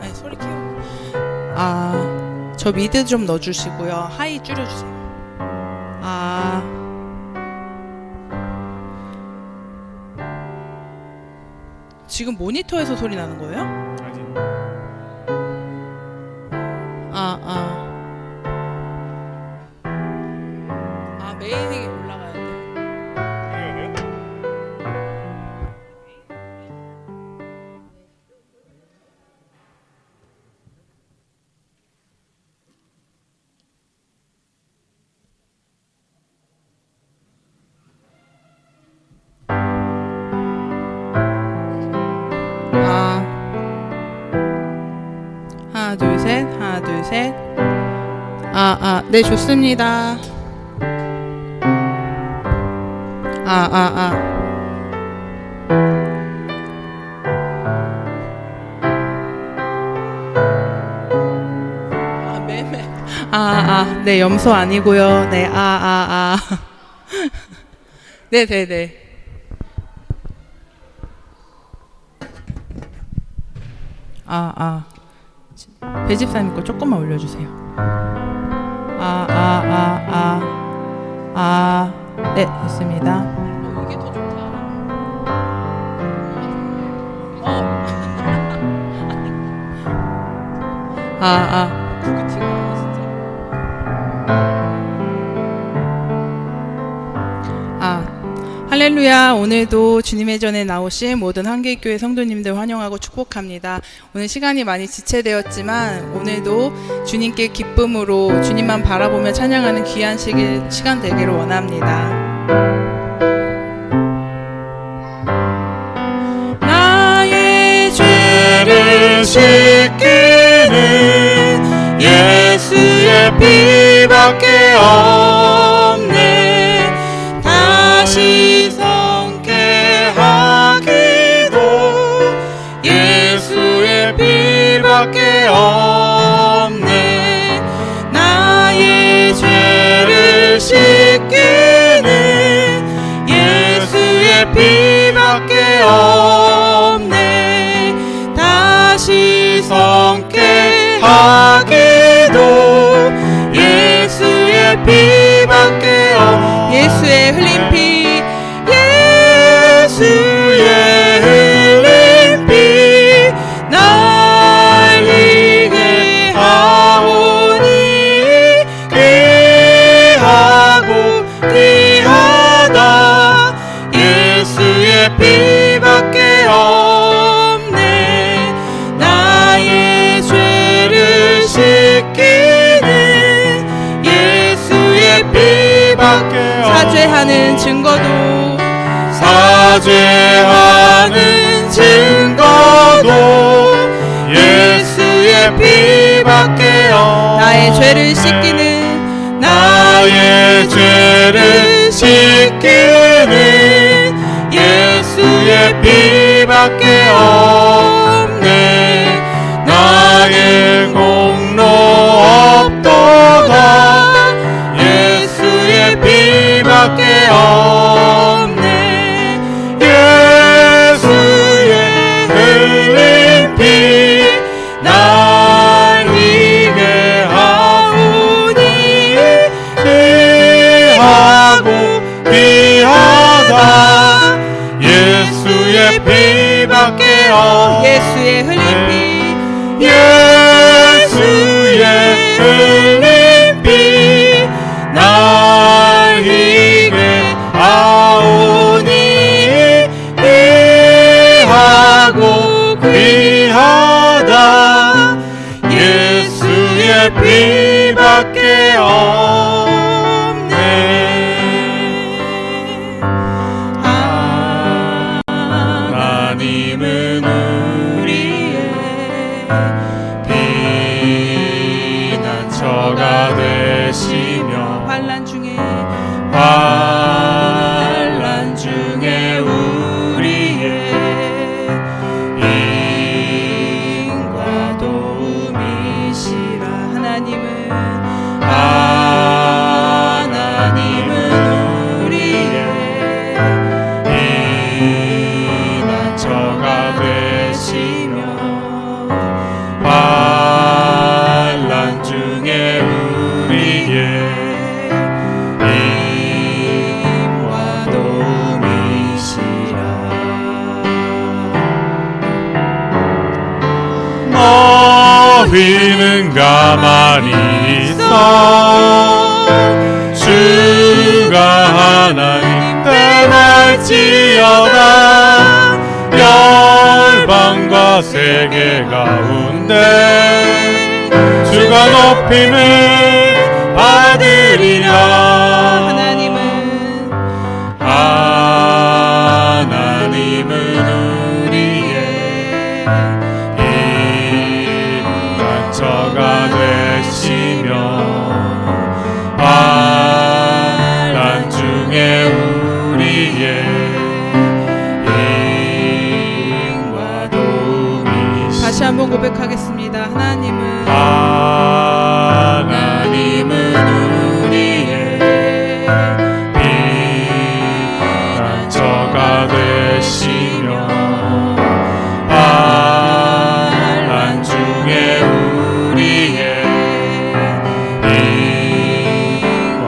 네, 소리 키우고. 저 미드 좀 넣어주시고요. 하이 줄여주세요. 지금 모니터에서 소리 나는 거예요? 아니. 메인이 올라가야 돼. 해야 돼? 하나 둘 셋, 하나 둘 셋. 네, 좋습니다. 매매. 네, 염소 아니고요. 네, 네. 배집사님 거 조금만 올려주세요. 네, 됐습니다. 이게 더 좋다. 그게 티가 나네, 진짜. 할렐루야. 오늘도 주님의 전에 나오신 모든 한길교회 성도님들 환영하고 축복합니다. 오늘 시간이 많이 지체되었지만 오늘도 주님께 기쁨으로 주님만 바라보며 찬양하는 귀한 시간 되기를 원합니다. 나의 죄를 씻기는 예수의 피밖에 없네. 다시 성케 하기도 예수의 피밖에 없네. 나의 죄를 씻기는 예수의 피밖에 없네. 다시 성케 하기도 예수의 피밖에 없네. 예수의 흘린 피, 예수의 흘린 피 날 이게 하오니 귀하고 귀하다. 예수의 피밖에 없네. 나의 죄를 씻기는 예수의 피밖에 사죄하는 증거도 예수의 피밖에 없네. 나의 죄를 씻기는 예수의 피밖에 없네. 나의 공로 없도다. 예수의 피밖에 없네. 예수의 흘린 피 날 이게 하오니 귀하고 귀하다. 예수의 피밖에 없네. 예수의 흘린 피, 예수의 흘린 피 날 이게 하오니 귀하고 귀하다. 예수의 피밖에 없네. 하나님은 우리의 피난처가 되시며 환난 중에 환난 중에 우리의 힘과 도움이시라. 하나님은 우리의 피난처가 되시며 환난 중에 우리의 힘과 도움이시라. 너희는 가만히 있어 주가 하나님 대말지어다. 열방과 세계 가운데 주가 높임을 받으리라. 하나님은 우리의 피난처가 되시며 환난 중에 우리의 힘과 도움이시라. 다시 한번 고백하겠습니다. 하나님은 우리의 피난처가 되시며 환난 중에 우리의 힘과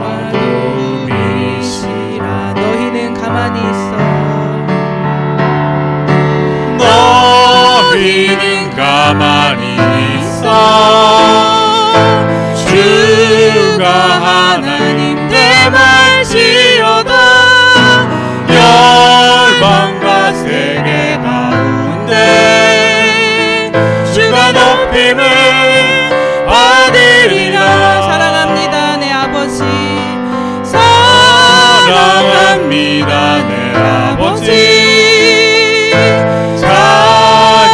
도움이시라. 너희는 가만히 있어 너희는 가만히 있어 주가 하나님 대말지어다. 열방과 세계 가운데 주가 높임을 받으리라. 사랑합니다 내 아버지 사랑합니다 내 아버지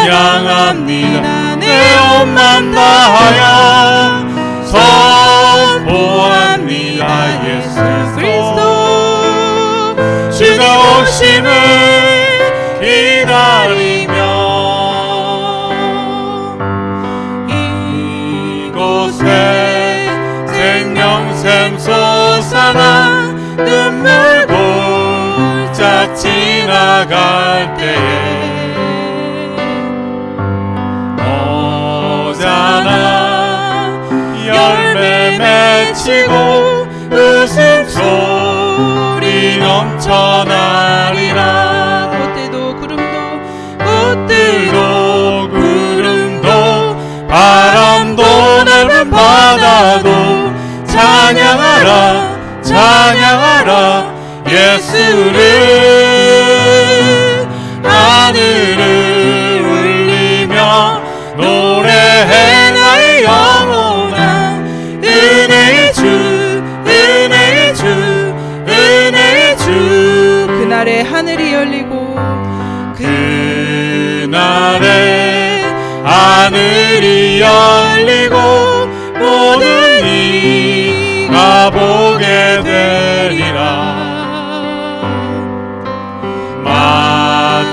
찬양합니다 내 온 맘 다하여 선포합니다 예수 그리스도. 주가 오심을 기다리며 이곳에 생명샘 솟아나 눈물 골짝 지나갈 때에 오자나 열매 맺히고 웃음소리 넘쳐나리라. 꽃들도 구름도 바람도 넓은 바다도 찬양하라 예수를. 하늘을 울리며 노래해 나의 영혼아 은혜의 주 그날에 하늘이 열리고 그날에 하늘이 열리고 모든 이가 보게 되리라.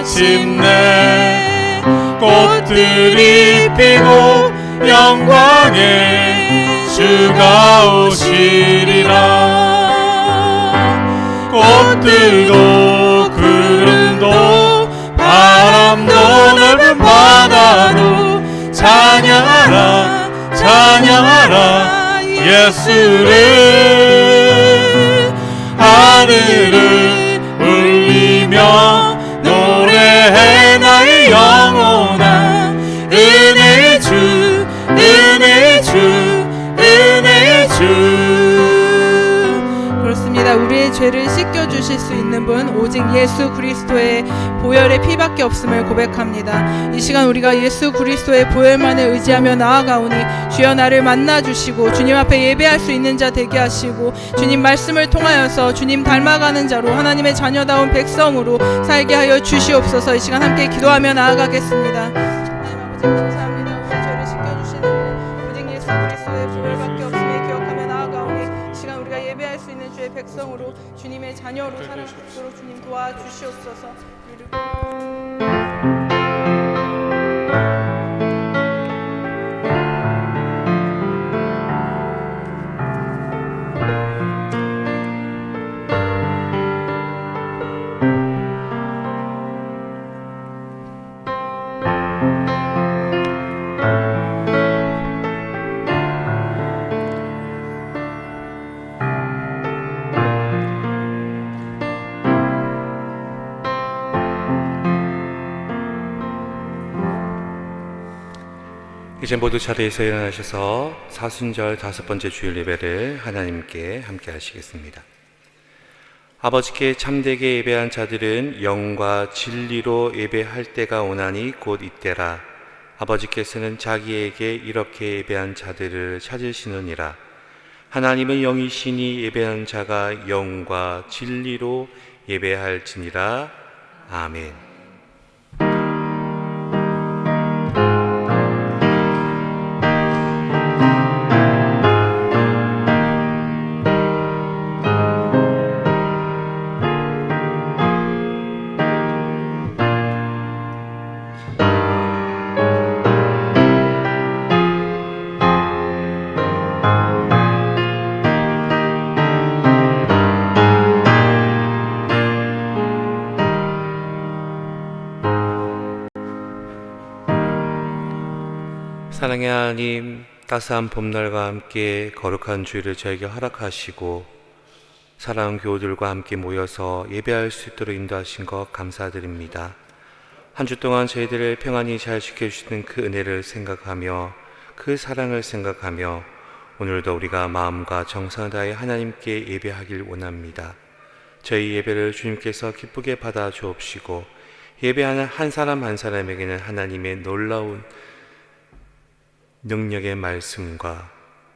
마침내 꽃들이 피고 영광의 주가 오시리라. 꽃들도 구름도 바람도 넓은 바다도 찬양하라 예수를. 하늘을 울리며 노래해 나의 영혼아 은혜의 주 그렇습니다. 우리의 죄를 씻겨주실 수 있는 분 오직 예수 그리스도의 보혈의 피밖에 없음을 고백합니다. 이 시간 우리가 예수 그리스도의 보혈만을 의지하며 나아가오니 주여 나를 만나주시고 주님 앞에 예배할 수 있는 자 되게 하시고 주님 말씀을 통하여서 주님 닮아가는 자로 하나님의 자녀다운 백성으로 살게 하여 주시옵소서. 이 시간 함께 기도하며 나아가겠습니다. 하나님 아버지 감사합니다. 우리의 죄를 씻겨주시는 분 오직 예수 그리스도의 보혈밖에 없음을 기억하며 나아가오니 이 시간 우리가 예배할 주님의 자녀로 살아갈 수 있도록 주님 도와주시옵소서. 이제 모두 자리에서 일어나셔서 사순절 5번째 주일 예배를 하나님께 함께 하시겠습니다. 아버지께 참되게 예배한 자들은 영과 진리로 예배할 때가 오나니 곧 이때라. 아버지께서는 자기에게 이렇게 예배한 자들을 찾으시느니라. 하나님은 영이시니 예배한 자가 영과 진리로 예배할지니라. 아멘. 사랑의 하나님, 따스한 봄날과 함께 거룩한 주일을 저에게 허락하시고 사랑하는 교우들과 함께 모여서 예배할 수 있도록 인도하신 것 감사드립니다. 한 주 동안 저희들을 평안히 잘 지켜주시는 그 은혜를 생각하며 그 사랑을 생각하며 오늘도 우리가 마음과 정성을 다해 하나님께 예배하길 원합니다. 저희 예배를 주님께서 기쁘게 받아 주옵시고 예배하는 한 사람 한 사람에게는 하나님의 놀라운 능력의 말씀과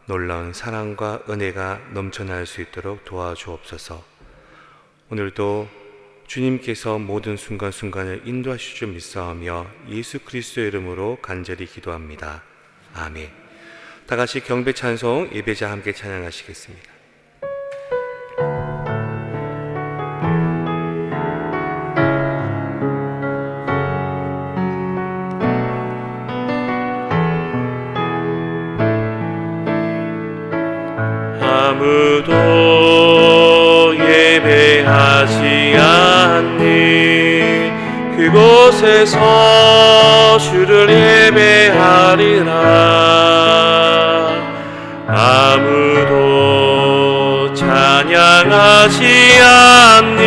놀라운 사랑과 은혜가 넘쳐날 수 있도록 도와주옵소서. 오늘도 주님께서 모든 순간순간을 인도하실 줄 믿사오며 예수 그리스도의 이름으로 간절히 기도합니다. 아멘. 다 같이 경배 찬송 예배자 함께 찬양하시겠습니다. 아무도 예배하지 않니 그곳에서 주를 예배하리라. 아무도 찬양하지 않니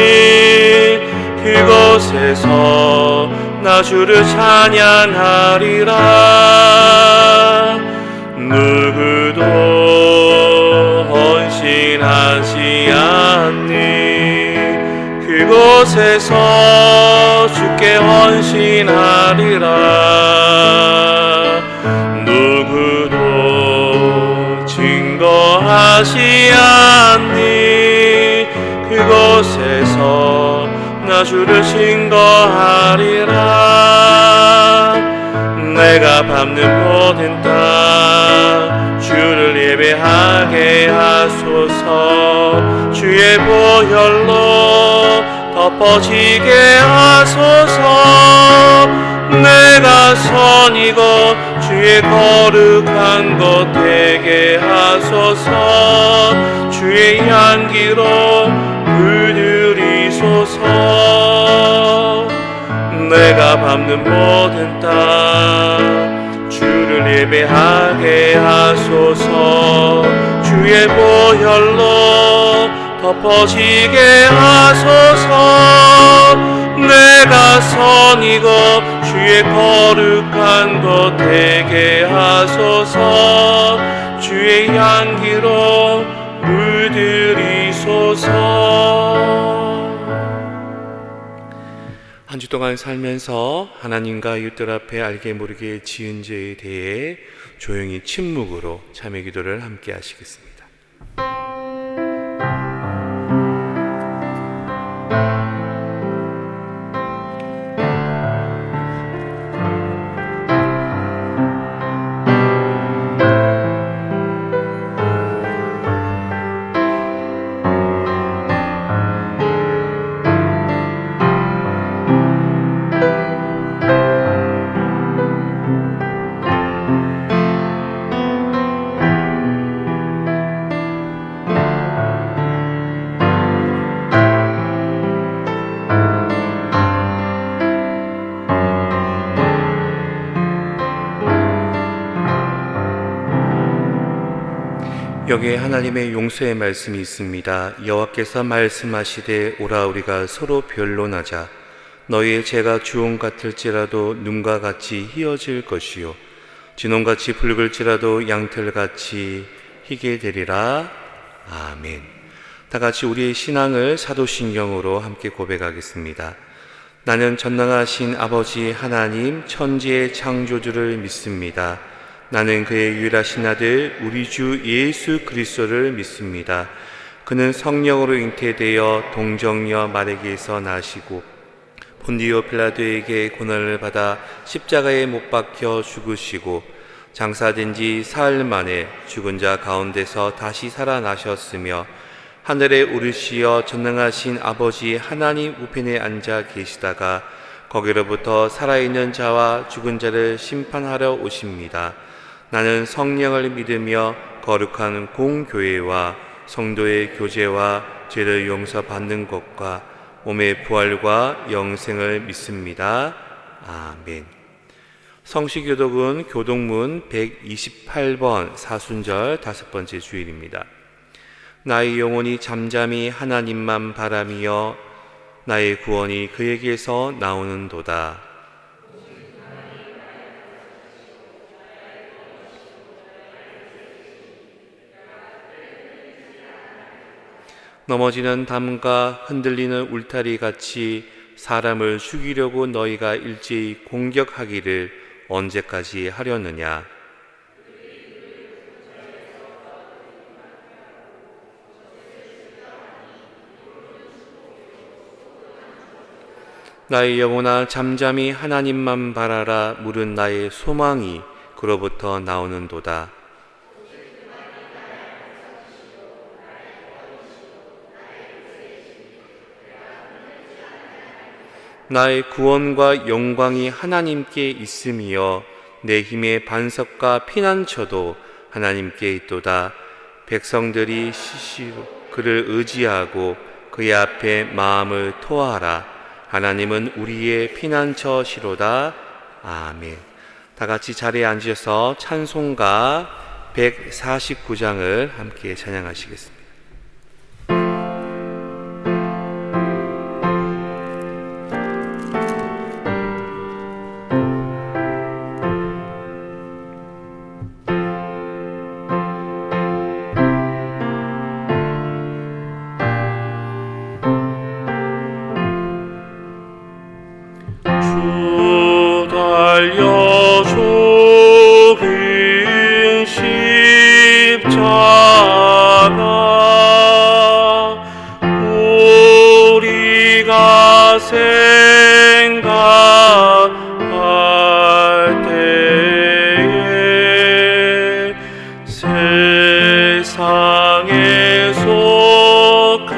그곳에서 나 주를 찬양하리라. 누구도 헌신하지 않니 그곳에서 주께 헌신하리라. 누구도 증거하지 않니 그곳에서 나 주를 증거하리라. 내가 밟는 모든 땅 주를 예배하게 하소서. 주의 보혈로 덮어지게 하소서. 내가 선이고 주의 거룩한 것 되게 하소서. 주의 향기로 물들이소서. 내가 밟는 모든 땅 주를 예배하게 하소서. 주의 보혈로 덮어지게 하소서. 내가 선이고 주의 거룩한 것 되게 하소서. 주의 향기로 물들이소서. 한 주 동안 살면서 하나님과 이웃들 앞에 알게 모르게 지은 죄에 대해 조용히 침묵으로 참회 기도를 함께 하시겠습니다. 여기에 하나님의 용서의 말씀이 있습니다. 여호와께서 말씀하시되 오라 우리가 서로 변론하자. 너희의 죄가 주홍 같을지라도 눈과 같이 희어질 것이요 진홍같이 붉을지라도 양털같이 희게 되리라. 아멘. 다 같이 우리의 신앙을 사도신경으로 함께 고백하겠습니다. 나는 전능하신 아버지 하나님 천지의 창조주를 믿습니다. 나는 그의 유일하신 아들 우리 주 예수 그리스도를 믿습니다. 그는 성령으로 잉태되어 동정녀 마리아에게서 나시고 본디오 빌라도에게 고난을 받아 십자가에 못 박혀 죽으시고 장사된 지 사흘 만에 죽은 자 가운데서 다시 살아나셨으며 하늘에 오르시어 전능하신 아버지 하나님 우편에 앉아 계시다가 거기로부터 살아있는 자와 죽은 자를 심판하러 오십니다. 나는 성령을 믿으며 거룩한 공교회와 성도의 교제와 죄를 용서받는 것과 몸의 부활과 영생을 믿습니다. 아멘. 성시교독은 교독문 128번 사순절 5번째 주일입니다. 나의 영혼이 잠잠히 하나님만 바라며 나의 구원이 그에게서 나오는도다. 넘어지는 담과 흔들리는 울타리 같이 사람을 죽이려고 너희가 일제히 공격하기를 언제까지 하려느냐. 나의 영혼아 잠잠히 하나님만 바라라. 물은 나의 소망이 그로부터 나오는도다. 나의 구원과 영광이 하나님께 있으며 내 힘의 반석과 피난처도 하나님께 있도다. 백성들이 시시로 그를 의지하고 그의 앞에 마음을 토하라. 하나님은 우리의 피난처시로다. 아멘. 다 같이 자리에 앉으셔서 찬송가 149장을 함께 찬양하시겠습니다. 생각할 때에 세상에 속한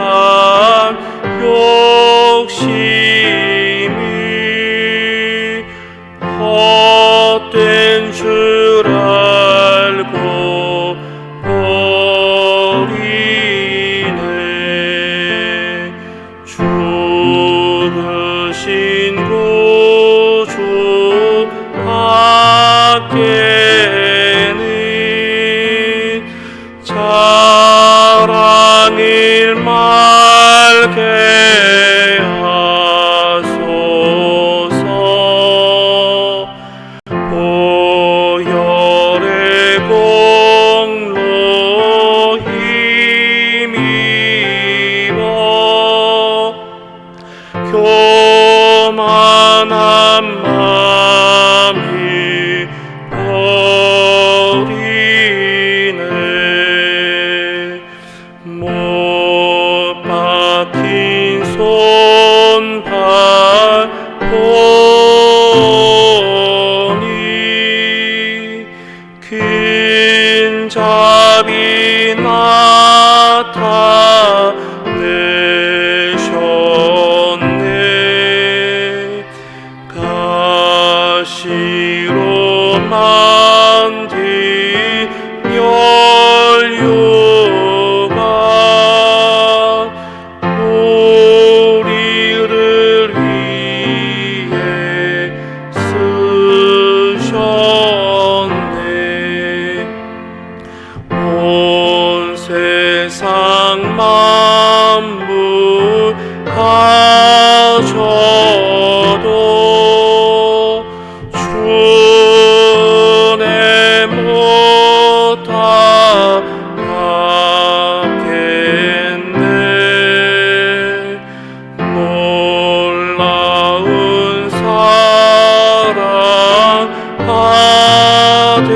욕심이 헛된 줄 알고 버리네. 죽으신 구주 밖에는 자랑일 말게 하소서. 보혈의 공로 힘입어 교만한 마음이 버리네. 못 박힌 손발 보니 긴 잡이 나타내셨네. 가시로 만든 연료가 우리를 위해 쓰셨네. 온 세상 만물 가져도 주내 못하겠네. 놀라운 사랑 받은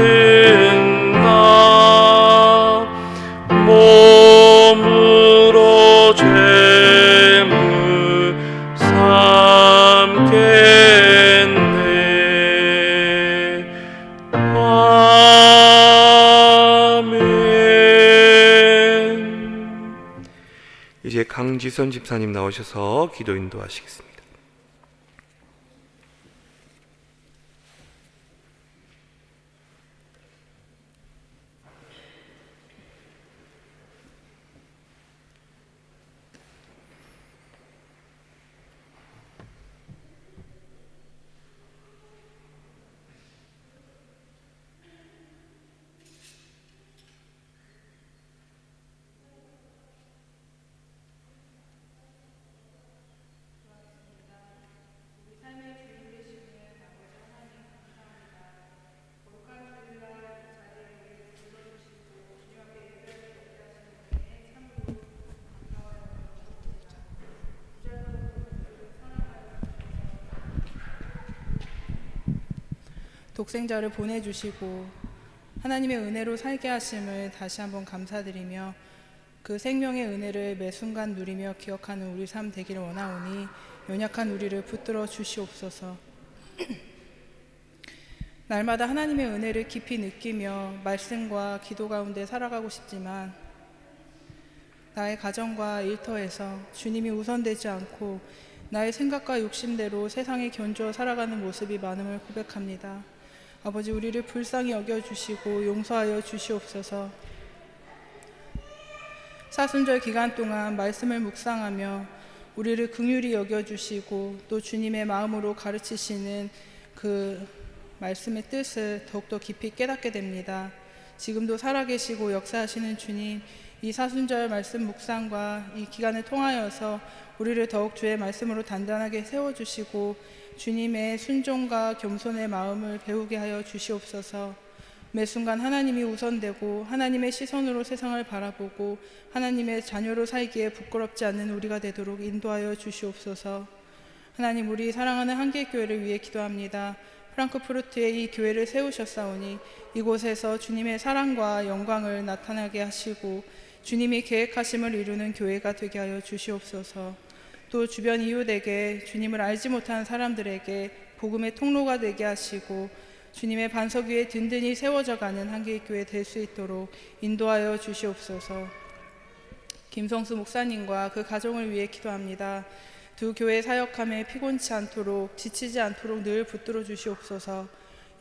나 몸으로 죄물 삼겠네. 아멘. 이제 강지선 집사님 나오셔서 기도 인도하시겠습니다. 독생자를 보내주시고 하나님의 은혜로 살게 하심을 다시 한번 감사드리며 그 생명의 은혜를 매 순간 누리며 기억하는 우리 삶 되기를 원하오니 연약한 우리를 붙들어 주시옵소서. 날마다 하나님의 은혜를 깊이 느끼며 말씀과 기도 가운데 살아가고 싶지만 나의 가정과 일터에서 주님이 우선되지 않고 나의 생각과 욕심대로 세상에 견주어 살아가는 모습이 많음을 고백합니다. 아버지, 우리를 불쌍히 여겨주시고 용서하여 주시옵소서. 사순절 기간 동안 말씀을 묵상하며 우리를 긍휼히 여겨주시고 또 주님의 마음으로 가르치시는 그 말씀의 뜻을 더욱더 깊이 깨닫게 됩니다. 지금도 살아계시고 역사하시는 주님, 이 사순절 말씀 묵상과 이 기간을 통하여서 우리를 더욱 주의 말씀으로 단단하게 세워주시고 주님의 순종과 겸손의 마음을 배우게 하여 주시옵소서. 매 순간 하나님이 우선되고 하나님의 시선으로 세상을 바라보고 하나님의 자녀로 살기에 부끄럽지 않는 우리가 되도록 인도하여 주시옵소서. 하나님, 우리 사랑하는 한길교회를 위해 기도합니다. 프랑크푸르트에 이 교회를 세우셨사오니 이곳에서 주님의 사랑과 영광을 나타나게 하시고 주님이 계획하심을 이루는 교회가 되게 하여 주시옵소서. 또 주변 이웃에게, 주님을 알지 못하는 사람들에게 복음의 통로가 되게 하시고 주님의 반석 위에 든든히 세워져가는 한길교회 될 수 있도록 인도하여 주시옵소서. 김성수 목사님과 그 가정을 위해 기도합니다. 두 교회 사역함에 피곤치 않도록, 지치지 않도록 늘 붙들어 주시옵소서.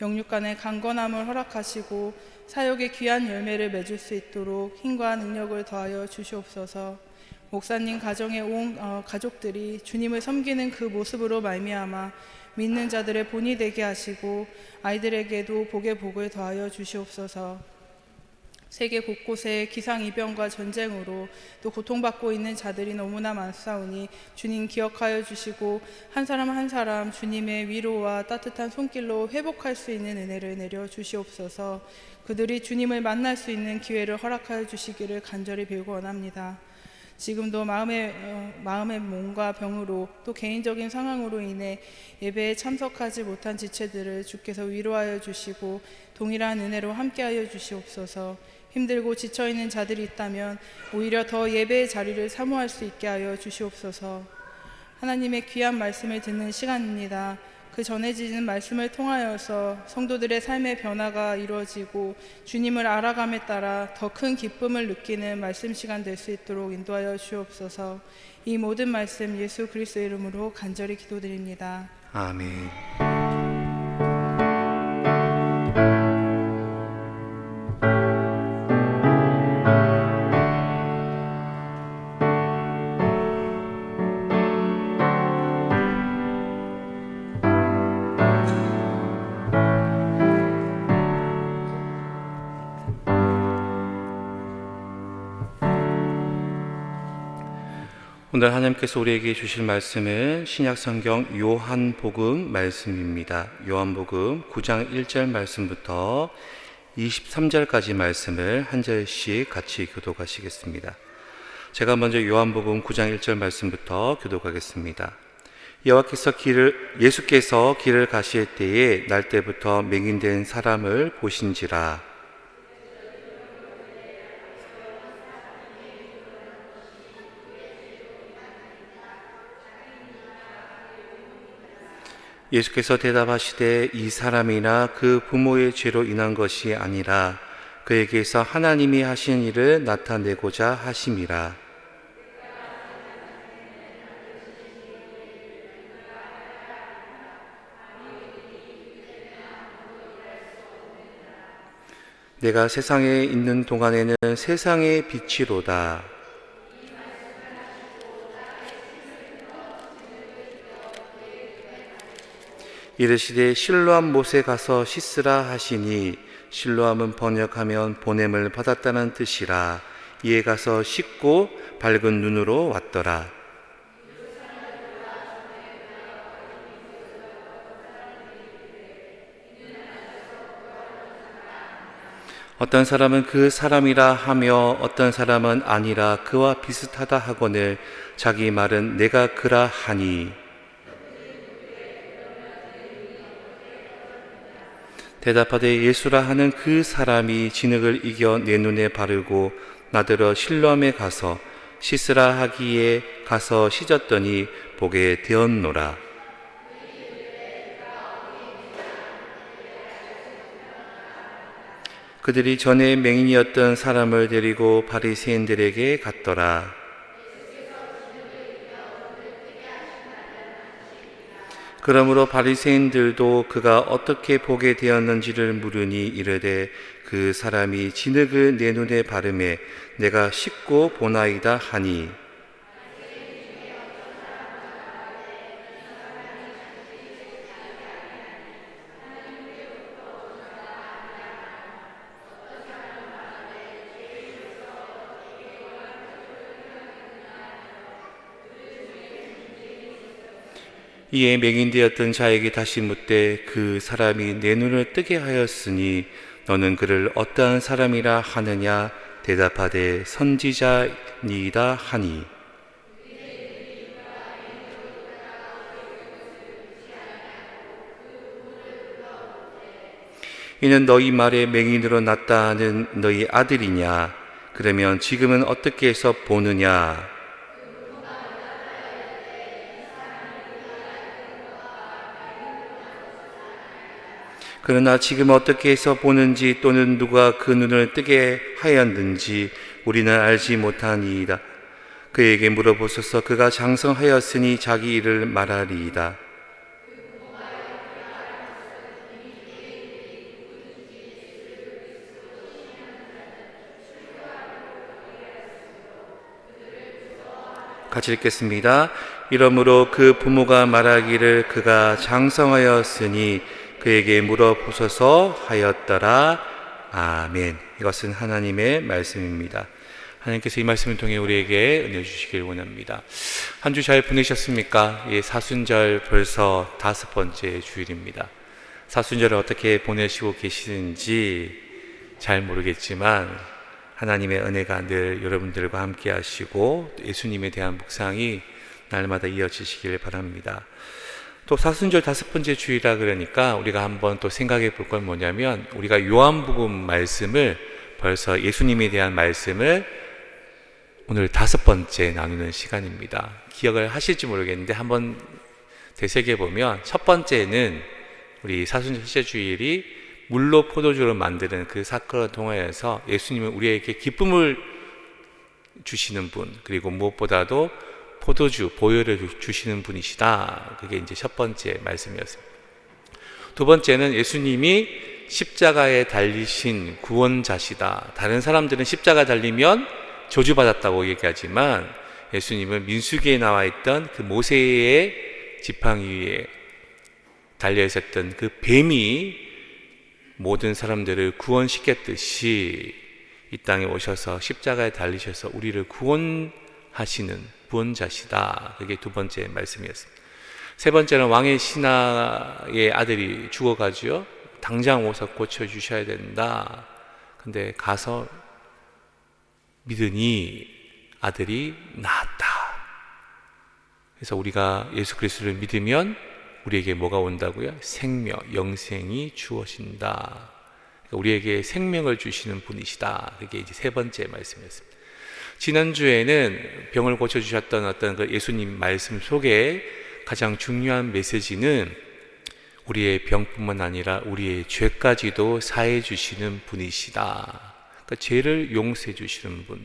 영육간의 강건함을 허락하시고 사역의 귀한 열매를 맺을 수 있도록 힘과 능력을 더하여 주시옵소서. 목사님 가정의 온 가족들이 주님을 섬기는 그 모습으로 말미암아 믿는 자들의 본이 되게 하시고 아이들에게도 복의 복을 더하여 주시옵소서. 세계 곳곳에 기상이병과 전쟁으로 또 고통받고 있는 자들이 너무나 많사오니 주님 기억하여 주시고 한 사람 한 사람 주님의 위로와 따뜻한 손길로 회복할 수 있는 은혜를 내려 주시옵소서. 그들이 주님을 만날 수 있는 기회를 허락하여 주시기를 간절히 빌고 원합니다. 지금도 마음의 몸과 병으로 또 개인적인 상황으로 인해 예배에 참석하지 못한 지체들을 주께서 위로하여 주시고 동일한 은혜로 함께하여 주시옵소서. 힘들고 지쳐있는 자들이 있다면 오히려 더 예배의 자리를 사모할 수 있게 하여 주시옵소서. 하나님의 귀한 말씀을 듣는 시간입니다. 그 전해지는 말씀을 통하여서 성도들의 삶의 변화가 이루어지고 주님을 알아감에 따라 더 큰 기쁨을 느끼는 말씀 시간 될 수 있도록 인도하여 주옵소서. 이 모든 말씀 예수 그리스도 이름으로 간절히 기도드립니다. 아멘. 오늘 하나님께서 우리에게 주실 말씀은 신약성경 요한복음 말씀입니다. 요한복음 9장 1절 말씀부터 23절까지 말씀을 한 절씩 같이 교독하시겠습니다. 제가 먼저 요한복음 9장 1절 말씀부터 교독하겠습니다. 예수께서 길을 가실 때에 날 때부터 맹인된 사람을 보신지라. 예수께서 대답하시되 이 사람이나 그 부모의 죄로 인한 것이 아니라 그에게서 하나님이 하신 일을 나타내고자 하심이라. 내가 세상에 있는 동안에는 세상의 빛이로다. 이르시되 실로암 못에 가서 씻으라 하시니 실로암은 번역하면 보냄을 받았다는 뜻이라. 이에 가서 씻고 밝은 눈으로 왔더라. 어떤 사람은 그 사람이라 하며 어떤 사람은 아니라 그와 비슷하다 하거늘 자기 말은 내가 그라 하니. 대답하되 예수라 하는 그 사람이 진흙을 이겨 내 눈에 바르고 나더러 실로암에 가서 씻으라 하기에 가서 씻었더니 보게 되었노라. 그들이 전에 맹인이었던 사람을 데리고 바리새인들에게 갔더라. 그러므로 바리새인들도 그가 어떻게 보게 되었는지를 물으니 이르되 그 사람이 진흙을 내 눈에 바르매 내가 씻고 보나이다 하니. 이에 맹인되었던 자에게 다시 묻되 그 사람이 내 눈을 뜨게 하였으니 너는 그를 어떠한 사람이라 하느냐. 대답하되 선지자니이다 하니. 이는 너희 말에 맹인으로 났다 하는 너희 아들이냐. 그러면 지금은 어떻게 해서 보느냐. 그러나 지금 어떻게 해서 보는지 또는 누가 그 눈을 뜨게 하였는지 우리는 알지 못하니이다. 그에게 물어보소서. 그가 장성하였으니 자기 일을 말하리이다. 같이 읽겠습니다. 이러므로 그 부모가 말하기를 그가 장성하였으니 그에게 물어보소서 하였더라. 아멘. 이것은 하나님의 말씀입니다. 하나님께서 이 말씀을 통해 우리에게 은혜 주시길 원합니다. 한 주 잘 보내셨습니까? 사순절 벌써 5번째 주일입니다. 사순절을 어떻게 보내시고 계시는지 잘 모르겠지만 하나님의 은혜가 늘 여러분들과 함께 하시고 예수님에 대한 묵상이 날마다 이어지시길 바랍니다. 또 사순절 5번째 주일이라 그러니까 우리가 한번 또 생각해 볼 건 뭐냐면 우리가 요한복음 말씀을 벌써 예수님에 대한 말씀을 오늘 5번째 나누는 시간입니다. 기억을 하실지 모르겠는데 한번 되새겨 보면 첫 번째는 우리 사순절 첫째 주일이 물로 포도주를 만드는 그 사건을 통하여서 예수님은 우리에게 기쁨을 주시는 분, 그리고 무엇보다도 포도주, 보혈을 주시는 분이시다. 그게 이제 첫 번째 말씀이었습니다. 두 번째는 예수님이 십자가에 달리신 구원자시다. 다른 사람들은 십자가 달리면 저주받았다고 얘기하지만 예수님은 민수기에 나와 있던 그 모세의 지팡이 위에 달려 있었던 그 뱀이 모든 사람들을 구원시켰듯이 이 땅에 오셔서 십자가에 달리셔서 우리를 구원하기 하시는 구원자시다. 그게 두 번째 말씀이었습니다. 세 번째는 왕의 신하의 아들이 죽어가지요. 당장 오서 고쳐주셔야 된다. 근데 가서 믿으니 아들이 나았다. 그래서 우리가 예수 그리스도를 믿으면 우리에게 뭐가 온다고요? 생명, 영생이 주어진다. 그러니까 우리에게 생명을 주시는 분이시다. 그게 이제 세 번째 말씀이었습니다. 지난주에는 병을 고쳐주셨던 어떤 그 예수님 말씀 속에 가장 중요한 메시지는 우리의 병뿐만 아니라 우리의 죄까지도 사해 주시는 분이시다. 그러니까 죄를 용서해 주시는 분,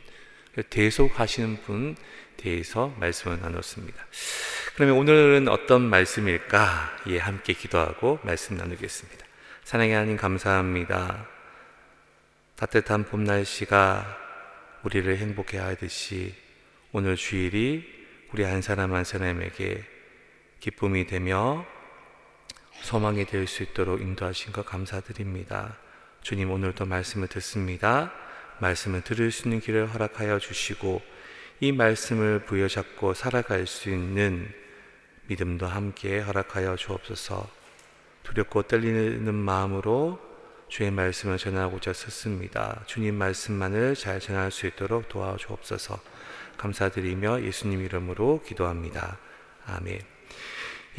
대속하시는 분 대해서 말씀을 나눴습니다. 그러면 오늘은 어떤 말씀일까? 예, 함께 기도하고 말씀 나누겠습니다. 사랑의 하나님 감사합니다. 따뜻한 봄 날씨가 우리를 행복해 하듯이 오늘 주일이 우리 한 사람 한 사람에게 기쁨이 되며 소망이 될 수 있도록 인도하신 것 감사드립니다. 주님, 오늘도 말씀을 듣습니다. 말씀을 들을 수 있는 길을 허락하여 주시고 이 말씀을 부여잡고 살아갈 수 있는 믿음도 함께 허락하여 주옵소서. 두렵고 떨리는 마음으로 주의 말씀을 전하고자 썼습니다. 주님 말씀만을 잘 전할 수 있도록 도와주옵소서. 감사드리며 예수님 이름으로 기도합니다. 아멘.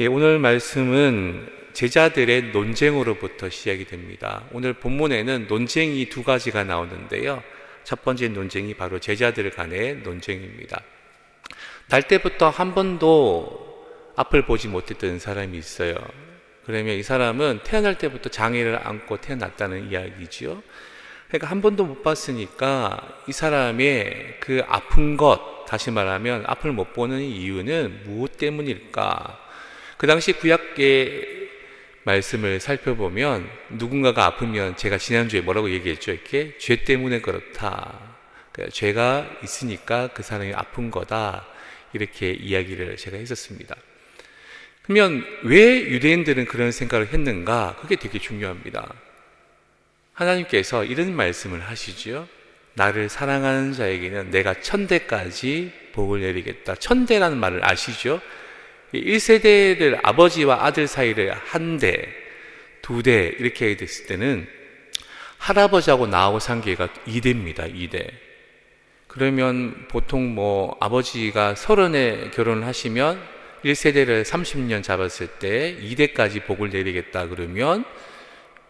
예, 오늘 말씀은 제자들의 논쟁으로부터 시작이 됩니다. 오늘 본문에는 논쟁이 두 가지가 나오는데요. 첫 번째 논쟁이 바로 제자들 간의 논쟁입니다. 날 때부터 한 번도 앞을 보지 못했던 사람이 있어요. 그러면 이 사람은 태어날 때부터 장애를 안고 태어났다는 이야기지요. 그러니까 한 번도 못 봤으니까 이 사람의 그 아픈 것, 다시 말하면 앞을 못 보는 이유는 무엇 때문일까? 그 당시 구약의 말씀을 살펴보면 누군가가 아프면 제가 지난주에 뭐라고 얘기했죠? 이렇게 죄 때문에 그렇다. 그러니까 죄가 있으니까 그 사람이 아픈 거다. 이렇게 이야기를 제가 했었습니다. 그러면 왜 유대인들은 그런 생각을 했는가? 그게 되게 중요합니다. 하나님께서 이런 말씀을 하시죠. 나를 사랑하는 자에게는 내가 천대까지 복을 내리겠다. 천대라는 말을 아시죠? 1세대를 아버지와 아들 사이를 한 대, 두 대 이렇게 됐을 때는 할아버지하고 나하고 상계가 2대입니다. 2대. 그러면 보통 뭐 아버지가 30에 결혼을 하시면 1세대를 30년 잡았을 때 2대까지 복을 내리겠다 그러면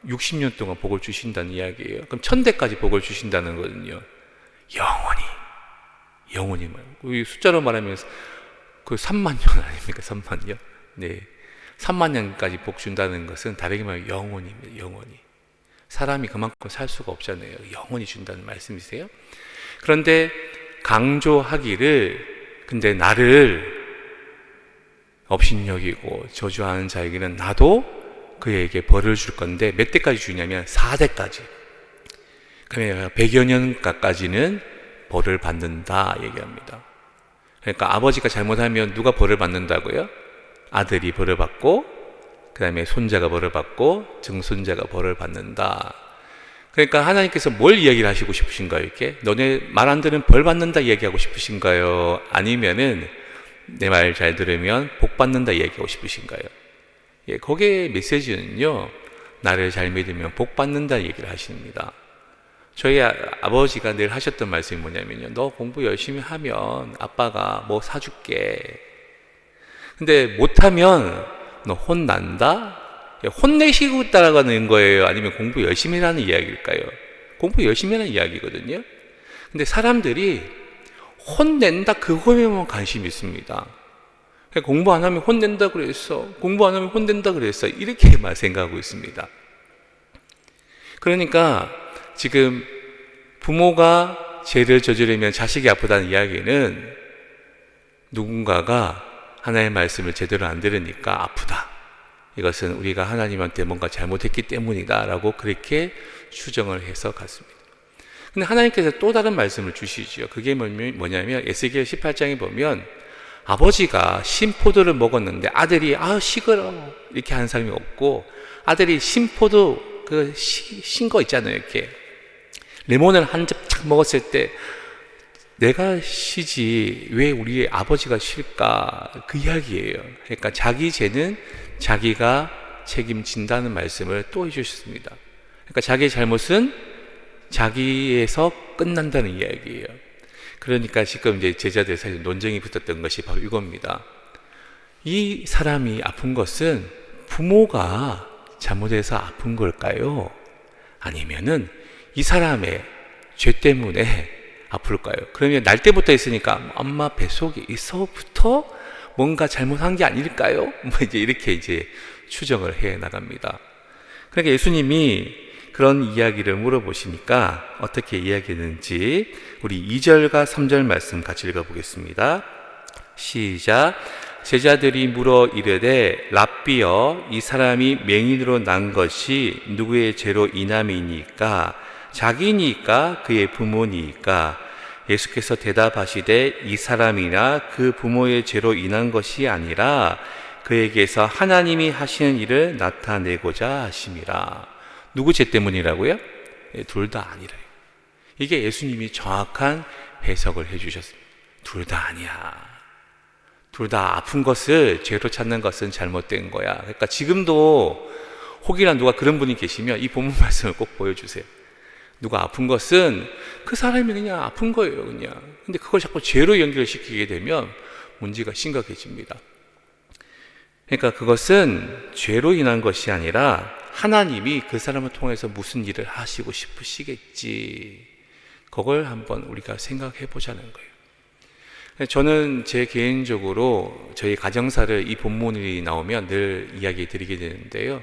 60년 동안 복을 주신다는 이야기예요. 그럼 1000대까지 복을 주신다는 거거든요. 영원히 말고 숫자로 말하면 그 3만 년 아닙니까? 3만 년. 네. 3만 년까지 복 준다는 것은 다르게 말하면 영원입니다. 영원히. 사람이 그만큼 살 수가 없잖아요. 영원히 준다는 말씀이세요? 그런데 강조하기를 근데 나를 업신여기고 저주하는 자에게는 나도 그에게 벌을 줄 건데 몇 대까지 주냐면 4대까지. 그러면 100여 년까지는 벌을 받는다 얘기합니다. 그러니까 아버지가 잘못하면 누가 벌을 받는다고요? 아들이 벌을 받고 그 다음에 손자가 벌을 받고 증손자가 벌을 받는다. 그러니까 하나님께서 뭘 이야기를 하시고 싶으신가요? 이렇게 너네 말 안 들으면 벌 받는다 이야기하고 싶으신가요? 아니면은 내 말 잘 들으면 복 받는다 이야기하고 싶으신가요? 예, 거기에 메시지는요, 나를 잘 믿으면 복 받는다 얘기를 하십니다. 저희 아버지가 늘 하셨던 말씀이 뭐냐면요, 너 공부 열심히 하면 아빠가 뭐 사줄게. 근데 못하면 너 혼난다? 혼내시고 있다라는 거예요? 아니면 공부 열심히 하는 이야기일까요? 공부 열심히 하는 이야기거든요. 근데 사람들이 혼낸다 그거에만 관심이 있습니다. 공부 안 하면 혼낸다 그랬어. 공부 안 하면 혼낸다 그랬어. 이렇게만 생각하고 있습니다. 그러니까 지금 부모가 죄를 저지르면 자식이 아프다는 이야기는 누군가가 하나님의 말씀을 제대로 안 들으니까 아프다. 이것은 우리가 하나님한테 뭔가 잘못했기 때문이다 라고 그렇게 추정을 해서 갔습니다. 근데 하나님께서 또 다른 말씀을 주시죠. 그게 뭐냐면 에스겔 18장에 보면 아버지가 신포도를 먹었는데 아들이 시끄러 이렇게 하는 사람이 없고, 아들이 신포도 신 거 있잖아요. 이렇게 레몬을 한 점 착 먹었을 때 내가 쉬지 왜 우리 아버지가 쉴까? 그 이야기예요. 그러니까 자기 죄는 자기가 책임진다는 말씀을 또 해주셨습니다. 그러니까 자기의 잘못은 자기에서 끝난다는 이야기예요. 그러니까 지금 이제 제자들 사이에 논쟁이 붙었던 것이 바로 이겁니다. 이 사람이 아픈 것은 부모가 잘못해서 아픈 걸까요? 아니면은 이 사람의 죄 때문에 아플까요? 그러면 날 때부터 있으니까 엄마 뱃속에 있어부터 뭔가 잘못한 게 아닐까요? 뭐 이렇게 추정을 해 나갑니다. 그러니까 예수님이 그런 이야기를 물어보시니까 어떻게 이야기했는지 우리 2절과 3절 말씀 같이 읽어보겠습니다. 시작. 제자들이 물어 이르되 랍비여 이 사람이 맹인으로 난 것이 누구의 죄로 인함이니까 자기니까 그의 부모니까 예수께서 대답하시되 이 사람이나 그 부모의 죄로 인한 것이 아니라 그에게서 하나님이 하시는 일을 나타내고자 하심이라. 누구 죄 때문이라고요? 둘 다 아니래요. 이게 예수님이 정확한 해석을 해주셨습니다. 둘 다 아니야. 둘 다 아픈 것을 죄로 찾는 것은 잘못된 거야. 그러니까 지금도 혹이나 누가 그런 분이 계시면 이 본문 말씀을 꼭 보여주세요. 누가 아픈 것은 그 사람이 그냥 아픈 거예요, 그냥. 근데 그걸 자꾸 죄로 연결시키게 되면 문제가 심각해집니다. 그러니까 그것은 죄로 인한 것이 아니라 하나님이 그 사람을 통해서 무슨 일을 하시고 싶으시겠지. 그걸 한번 우리가 생각해 보자는 거예요. 저는 제 개인적으로 저희 가정사를 이 본문이 나오면 늘 이야기 드리게 되는데요.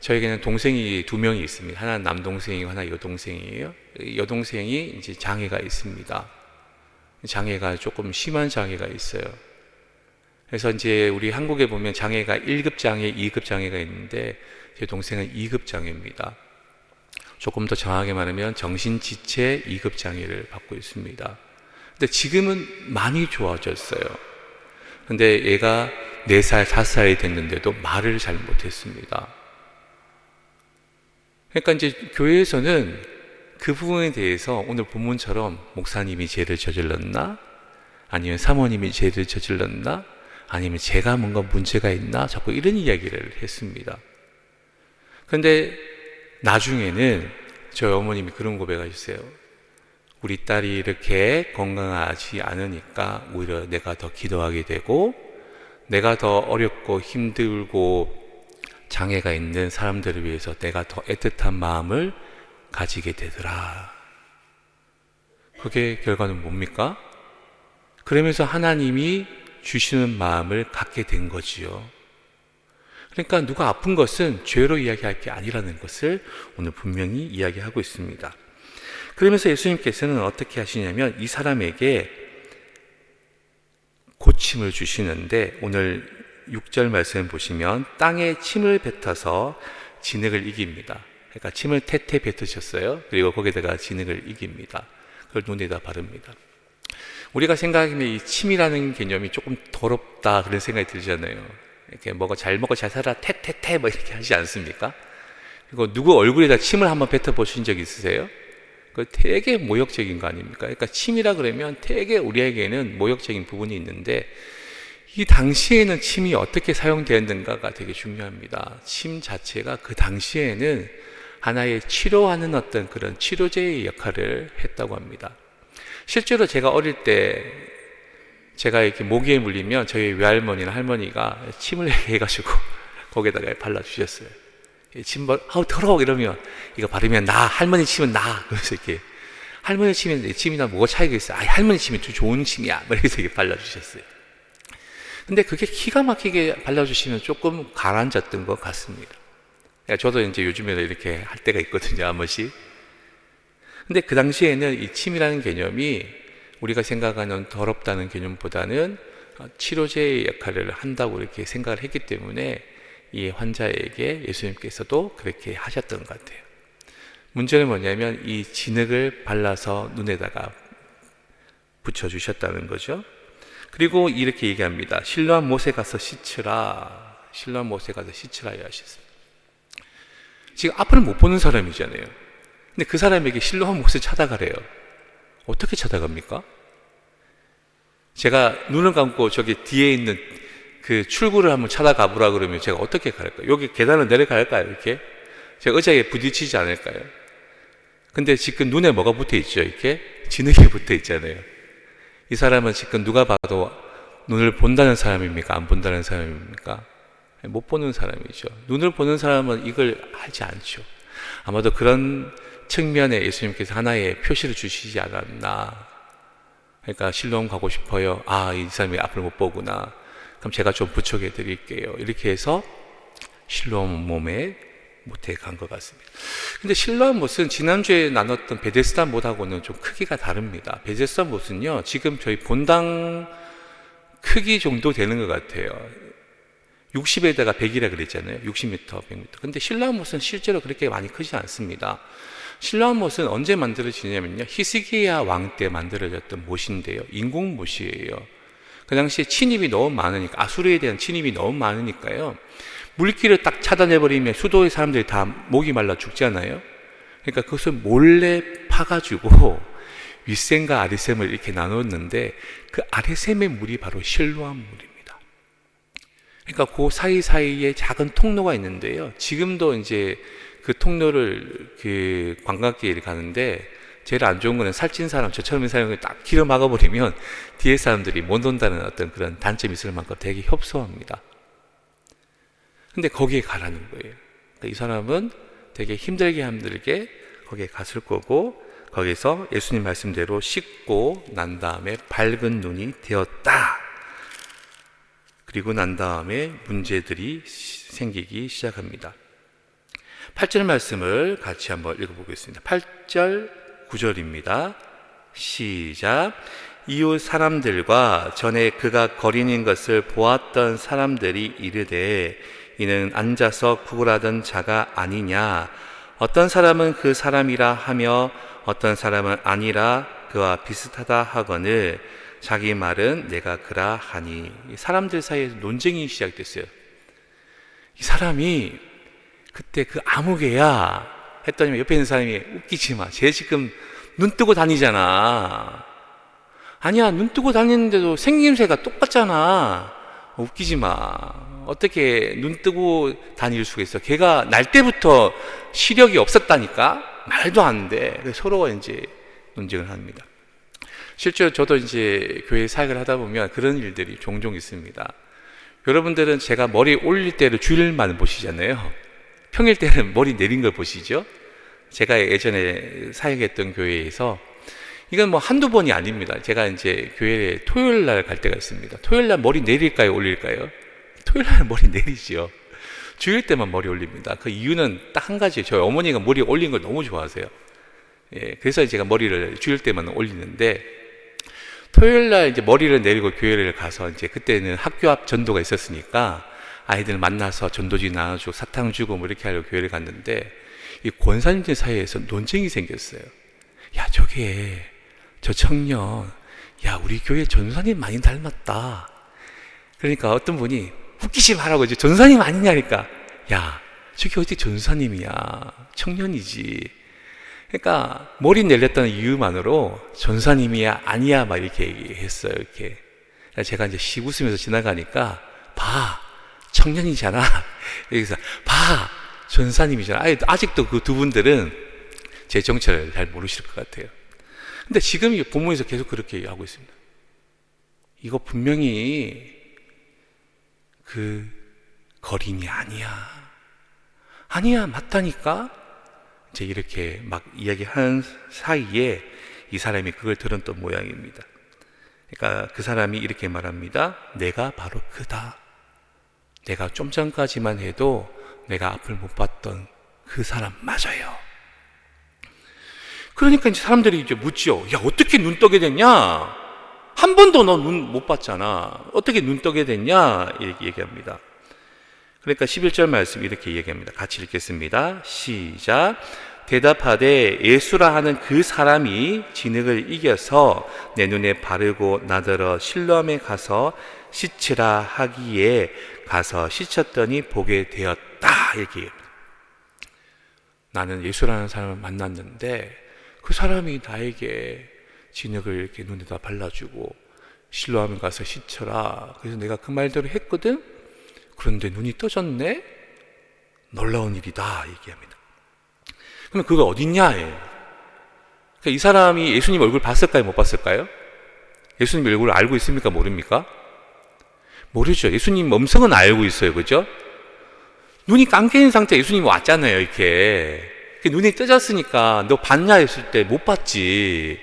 저에게는 동생이 2명이 있습니다. 하나는 남동생이고 하나 여동생이에요. 여동생이 이제 장애가 있습니다. 장애가 조금 심한 장애가 있어요. 그래서 이제 우리 한국에 보면 장애가 1급 장애, 2급 장애가 있는데 제 동생은 2급 장애입니다. 조금 더 정확하게 말하면 정신지체 2급 장애를 받고 있습니다. 근데 지금은 많이 좋아졌어요. 근데 얘가 4살, 5살이 됐는데도 말을 잘 못했습니다. 그러니까 이제 교회에서는 그 부분에 대해서 오늘 본문처럼 목사님이 죄를 저질렀나? 아니면 사모님이 죄를 저질렀나? 아니면 제가 뭔가 문제가 있나? 자꾸 이런 이야기를 했습니다. 그런데 나중에는 저희 어머님이 그런 고백하셨어요. 우리 딸이 이렇게 건강하지 않으니까 오히려 내가 더 기도하게 되고 내가 더 어렵고 힘들고 장애가 있는 사람들을 위해서 내가 더 애틋한 마음을 가지게 되더라. 그게 결과는 뭡니까? 그러면서 하나님이 주시는 마음을 갖게 된 거지요. 그러니까 누가 아픈 것은 죄로 이야기할 게 아니라는 것을 오늘 분명히 이야기하고 있습니다. 그러면서 예수님께서는 어떻게 하시냐면 이 사람에게 고침을 주시는데 오늘 6절 말씀 보시면 땅에 침을 뱉어서 진흙을 이깁니다. 그러니까 침을 태태 뱉으셨어요. 그리고 거기다가 진흙을 이깁니다. 그걸 눈에다 바릅니다. 우리가 생각하면 이 침이라는 개념이 조금 더럽다 그런 생각이 들잖아요. 이렇게 잘 먹고 잘 살아 태태태 뭐 이렇게 하지 않습니까? 그리고 누구 얼굴에다 침을 한번 뱉어보신 적 있으세요? 그 되게 모욕적인 거 아닙니까? 그러니까 침이라 그러면 되게 우리에게는 모욕적인 부분이 있는데 이 당시에는 침이 어떻게 사용되었는가가 되게 중요합니다. 침 자체가 그 당시에는 하나의 치료하는 어떤 그런 치료제의 역할을 했다고 합니다. 실제로 제가 어릴 때 제가 이렇게 모기에 물리면 저희 외할머니나 할머니가 침을 해가지고 거기에다가 발라주셨어요. 침 아우 더러워 이러면 이거 바르면 나 할머니 침은 나 그래서 이렇게 할머니 침은 내 침이나 뭐가 차이가 있어? 아 할머니 침이 좋은 침이야. 이렇게 이렇게 발라주셨어요. 근데 그게 기가 막히게 발라주시면 조금 가라앉았던 것 같습니다. 저도 이제 요즘에도 이렇게 할 때가 있거든요, 한 번씩. 근데 그 당시에는 이 침이라는 개념이 우리가 생각하는 더럽다는 개념보다는 치료제의 역할을 한다고 이렇게 생각을 했기 때문에 이 환자에게 예수님께서도 그렇게 하셨던 것 같아요. 문제는 뭐냐면 이 진흙을 발라서 눈에다가 붙여주셨다는 거죠. 그리고 이렇게 얘기합니다. 실로암 못에 가서 씻으라. 실로암 못에 가서 씻으라 하셨어요. 지금 앞을 못 보는 사람이잖아요. 근데 그 사람에게 실로암 못을 찾아가래요. 어떻게 찾아갑니까? 제가 눈을 감고 저기 뒤에 있는 그 출구를 한번 찾아가 보라 그러면 제가 어떻게 갈까요? 여기 계단을 내려갈까요? 이렇게? 제가 의자에 부딪히지 않을까요? 근데 지금 눈에 뭐가 붙어 있죠? 이렇게? 진흙이 붙어 있잖아요. 이 사람은 지금 누가 봐도 눈을 본다는 사람입니까? 안 본다는 사람입니까? 못 보는 사람이죠. 눈을 보는 사람은 이걸 하지 않죠. 아마도 그런 측면에 예수님께서 하나의 표시를 주시지 않았나. 그러니까 실로암 가고 싶어요. 아, 이 사람이 앞을 못 보구나. 그럼 제가 좀 부축해 드릴게요. 이렇게 해서 실로암 몸에 못해 간 것 같습니다. 근데 실로암 못은 지난주에 나눴던 베데스다 못하고는 좀 크기가 다릅니다. 베데스다 못은요, 지금 저희 본당 크기 정도 되는 것 같아요. 60에다가 100이라 그랬잖아요. 60m, 100m. 근데 실로암 못은 실제로 그렇게 많이 크지 않습니다. 실로암 못은 언제 만들어지냐면요, 히스기야 왕 때 만들어졌던 못인데요, 인공 못이에요. 그 당시에 침입이 너무 많으니까, 아수르에 대한 침입이 너무 많으니까요, 물길을 딱 차단해버리면 수도의 사람들이 다 목이 말라 죽잖아요. 그러니까 그것을 몰래 파가지고 윗샘과 아랫샘을 이렇게 나눴는데, 그 아랫샘의 물이 바로 실로암 물입니다. 그러니까 그 사이사이에 작은 통로가 있는데요, 지금도 이제 그 통로를 그 관광객이 가는데, 제일 안 좋은 거는 살찐 사람, 저처럼 사람을 딱 길어 막아버리면 뒤에 사람들이 못 온다는 어떤 그런 단점이 있을 만큼 되게 협소합니다. 근데 거기에 가라는 거예요. 그러니까 이 사람은 되게 힘들게 거기에 갔을 거고, 거기서 예수님 말씀대로 씻고 난 다음에 밝은 눈이 되었다. 그리고 난 다음에 문제들이 생기기 시작합니다. 8절 말씀을 같이 한번 읽어보겠습니다. 8절 9절입니다. 시작. 이웃 사람들과 전에 그가 거린인 것을 보았던 사람들이 이르되 이는 앉아서 구걸하던 자가 아니냐. 어떤 사람은 그 사람이라 하며 어떤 사람은 아니라 그와 비슷하다 하거늘 자기 말은 내가 그라 하니. 사람들 사이에서 논쟁이 시작됐어요. 이 사람이 그때 그 아무개야 했더니 옆에 있는 사람이 웃기지 마. 쟤 지금 눈 뜨고 다니잖아. 아니야, 눈 뜨고 다니는데도 생김새가 똑같잖아. 웃기지 마. 어떻게 눈 뜨고 다닐 수가 있어? 걔가 날 때부터 시력이 없었다니까? 말도 안 돼. 서로 이제 논쟁을 합니다. 실제로 저도 이제 교회 사역을 하다 보면 그런 일들이 종종 있습니다. 여러분들은 제가 머리 올릴 때를 주일만 보시잖아요. 평일 때는 머리 내린 걸 보시죠? 제가 예전에 사역했던 교회에서 이건 뭐 한두 번이 아닙니다. 제가 이제 교회에 토요일 날 갈 때가 있습니다. 토요일 날 머리 내릴까요? 올릴까요? 토요일 날 머리 내리지요. 주일 때만 머리 올립니다. 그 이유는 딱 한 가지예요. 저희 어머니가 머리 올린 걸 너무 좋아하세요. 예, 그래서 제가 머리를 주일 때만 올리는데, 토요일 날 이제 머리를 내리고 교회를 가서 이제 그때는 학교 앞 전도가 있었으니까 아이들 만나서 전도지 나눠주고 사탕 주고 뭐 이렇게 하려고 교회를 갔는데, 이 권사님들 사이에서 논쟁이 생겼어요. 야, 저 청년, 야, 우리 교회 전사님 많이 닮았다. 그러니까 어떤 분이 웃기지 말라고 이제 전사님 아니냐니까, 야, 저게 어디 전사님이야, 청년이지. 그러니까 머리 내렸다는 이유만으로 전사님이야 아니야 막 이렇게 얘기했어요. 이렇게 제가 이제 씩 웃으면서 지나가니까, 봐, 청년이잖아. 여기서 봐, 전사님이잖아. 아직도 그 두 분들은 제 정체를 잘 모르실 것 같아요. 근데 지금 본문에서 계속 그렇게 얘기하고 있습니다. 이거 분명히 그 거린이 아니야, 맞다니까. 이제 이렇게 막 이야기하는 사이에 이 사람이 그걸 들은 또 모양입니다. 그러니까 그 사람이 이렇게 말합니다. 내가 바로 그다. 내가 좀 전까지만 해도 내가 앞을 못 봤던 그 사람 맞아요. 그러니까 이제 사람들이 이제 묻죠. 야, 어떻게 눈 뜨게 됐냐? 한 번도 너 눈 못 봤잖아. 어떻게 눈 뜨게 됐냐? 이렇게 얘기합니다. 그러니까 11절 말씀 이렇게 얘기합니다. 같이 읽겠습니다. 시작. 대답하되 예수라 하는 그 사람이 진흙을 이겨서 내 눈에 바르고 나더러 실로암에 가서 씻으라 하기에 가서 씻었더니 보게 되었다. 이렇게 얘기합니다. 나는 예수라는 사람을 만났는데 그 사람이 나에게 진흙을 이렇게 눈에다 발라주고 실로암에 가서 씻어라. 그래서 내가 그 말대로 했거든. 그런데 눈이 떠졌네. 놀라운 일이다 얘기합니다. 그럼 그거 어딨냐? 그러니까 이 사람이 예수님 얼굴 봤을까요? 못 봤을까요? 예수님 얼굴을 알고 있습니까? 모릅니까? 모르죠. 예수님 음성은 알고 있어요. 그죠? 눈이 감겨있는 상태에 예수님이 왔잖아요. 이렇게 눈이 떠졌으니까 너 봤냐 했을 때 못 봤지.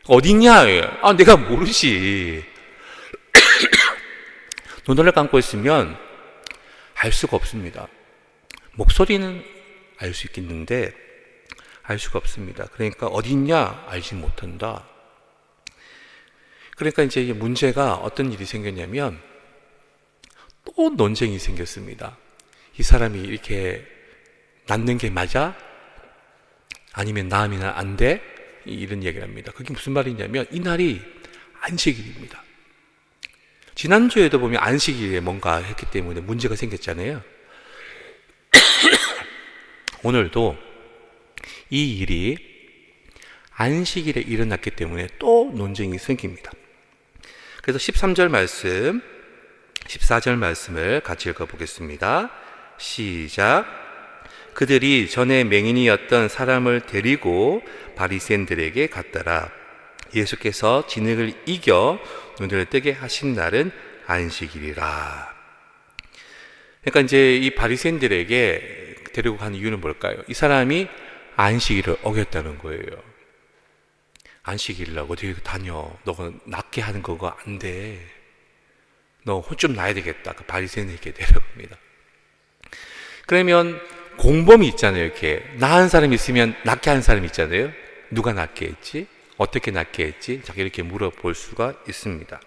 어딨냐? 아, 내가 모르지. 눈을 감고 있으면 알 수가 없습니다. 목소리는 알 수 있겠는데 알 수가 없습니다. 그러니까 어딨냐? 알지 못한다. 그러니까 이제 문제가 어떤 일이 생겼냐면 또 논쟁이 생겼습니다. 이 사람이 이렇게 낫는 게 맞아? 아니면 나으면 안 돼? 이런 얘기를 합니다. 그게 무슨 말이냐면 이날이 안식일입니다. 지난주에도 보면 안식일에 뭔가 했기 때문에 문제가 생겼잖아요. 오늘도 이 일이 안식일에 일어났기 때문에 또 논쟁이 생깁니다. 그래서 13절 말씀, 14절 말씀을 같이 읽어보겠습니다. 시작. 그들이 전에 맹인이었던 사람을 데리고 바리새인들에게 갔더라. 예수께서 진흙을 이겨 눈을 뜨게 하신 날은 안식일이라. 그러니까 이제 이 바리새인들에게 데리고 간 이유는 뭘까요? 이 사람이 안식일을 어겼다는 거예요. 안식일이라고 어디 다녀? 너가 낫게 하는 거가 안 돼. 너 혼 좀 나야 되겠다. 그 바리새인에게 데려갑니다. 그러면 공범이 있잖아요. 이렇게 나은 사람이 있으면 낫게 하는 사람이 있잖아요. 누가 낫게 했지? 어떻게 낫게 했지? 자기 이렇게 물어볼 수가 있습니다.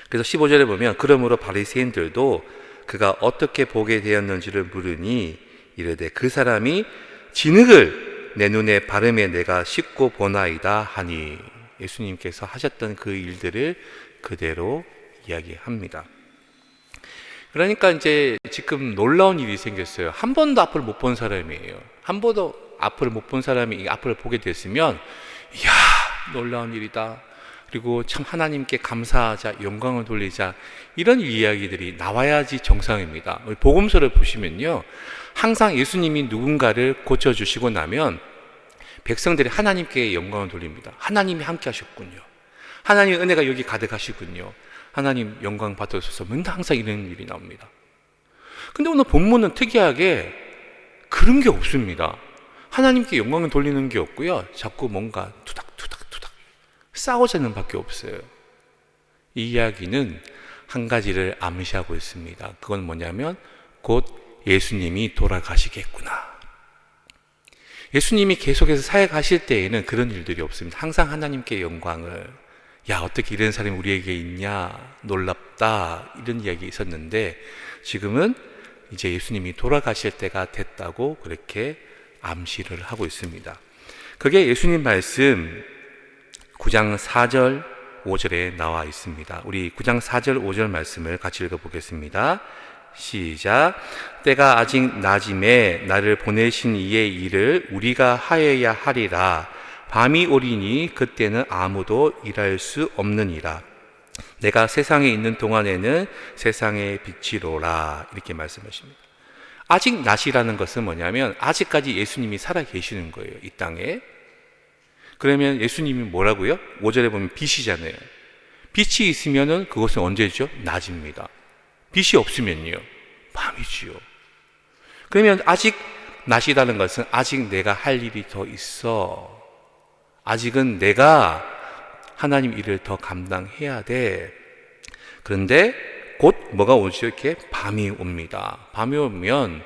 그래서 15절에 보면 그러므로 바리새인들도 그가 어떻게 보게 되었는지를 물으니 이르되 그 사람이 진흙을 내 눈에 바르매 내가 씻고 보나이다 하니 예수님께서 하셨던 그 일들을 그대로 이야기합니다. 그러니까 이제 지금 놀라운 일이 생겼어요. 한 번도 앞을 못 본 사람이에요. 한 번도 앞을 못 본 사람이 앞을 보게 됐으면 이야 놀라운 일이다. 그리고 참 하나님께 감사하자, 영광을 돌리자 이런 이야기들이 나와야지 정상입니다. 복음서를 보시면요. 항상 예수님이 누군가를 고쳐주시고 나면 백성들이 하나님께 영광을 돌립니다. 하나님이 함께 하셨군요. 하나님의 은혜가 여기 가득하시군요. 하나님 영광 받으셔서 맨날 항상 이런 일이 나옵니다. 근데 오늘 본문은 특이하게 그런 게 없습니다. 하나님께 영광을 돌리는 게 없고요. 자꾸 뭔가 투닥투닥투닥 싸우자는 밖에 없어요. 이 이야기는 한 가지를 암시하고 있습니다. 그건 뭐냐면 곧 예수님이 돌아가시겠구나. 예수님이 계속해서 사역하실 때에는 그런 일들이 없습니다. 항상 하나님께 영광을 야 어떻게 이런 사람이 우리에게 있냐 놀랍다 이런 이야기 있었는데 지금은 이제 예수님이 돌아가실 때가 됐다고 그렇게 암시를 하고 있습니다. 그게 예수님 말씀 9장 4절 5절에 나와 있습니다. 우리 9장 4절 5절 말씀을 같이 읽어보겠습니다. 시작. 때가 아직 낮임에 나를 보내신 이의 일을 우리가 하여야 하리라. 밤이 오리니 그때는 아무도 일할 수 없느니라. 내가 세상에 있는 동안에는 세상의 빛이로라. 이렇게 말씀하십니다. 아직 낮이라는 것은 뭐냐면 아직까지 예수님이 살아 계시는 거예요. 이 땅에. 그러면 예수님이 뭐라고요? 5절에 보면 빛이잖아요. 빛이 있으면은 그것은 언제죠? 낮입니다. 빛이 없으면요. 밤이지요. 그러면 아직 낮이라는 것은 아직 내가 할 일이 더 있어. 아직은 내가 하나님 일을 더 감당해야 돼. 그런데 곧 뭐가 오죠? 이렇게 밤이 옵니다. 밤이 오면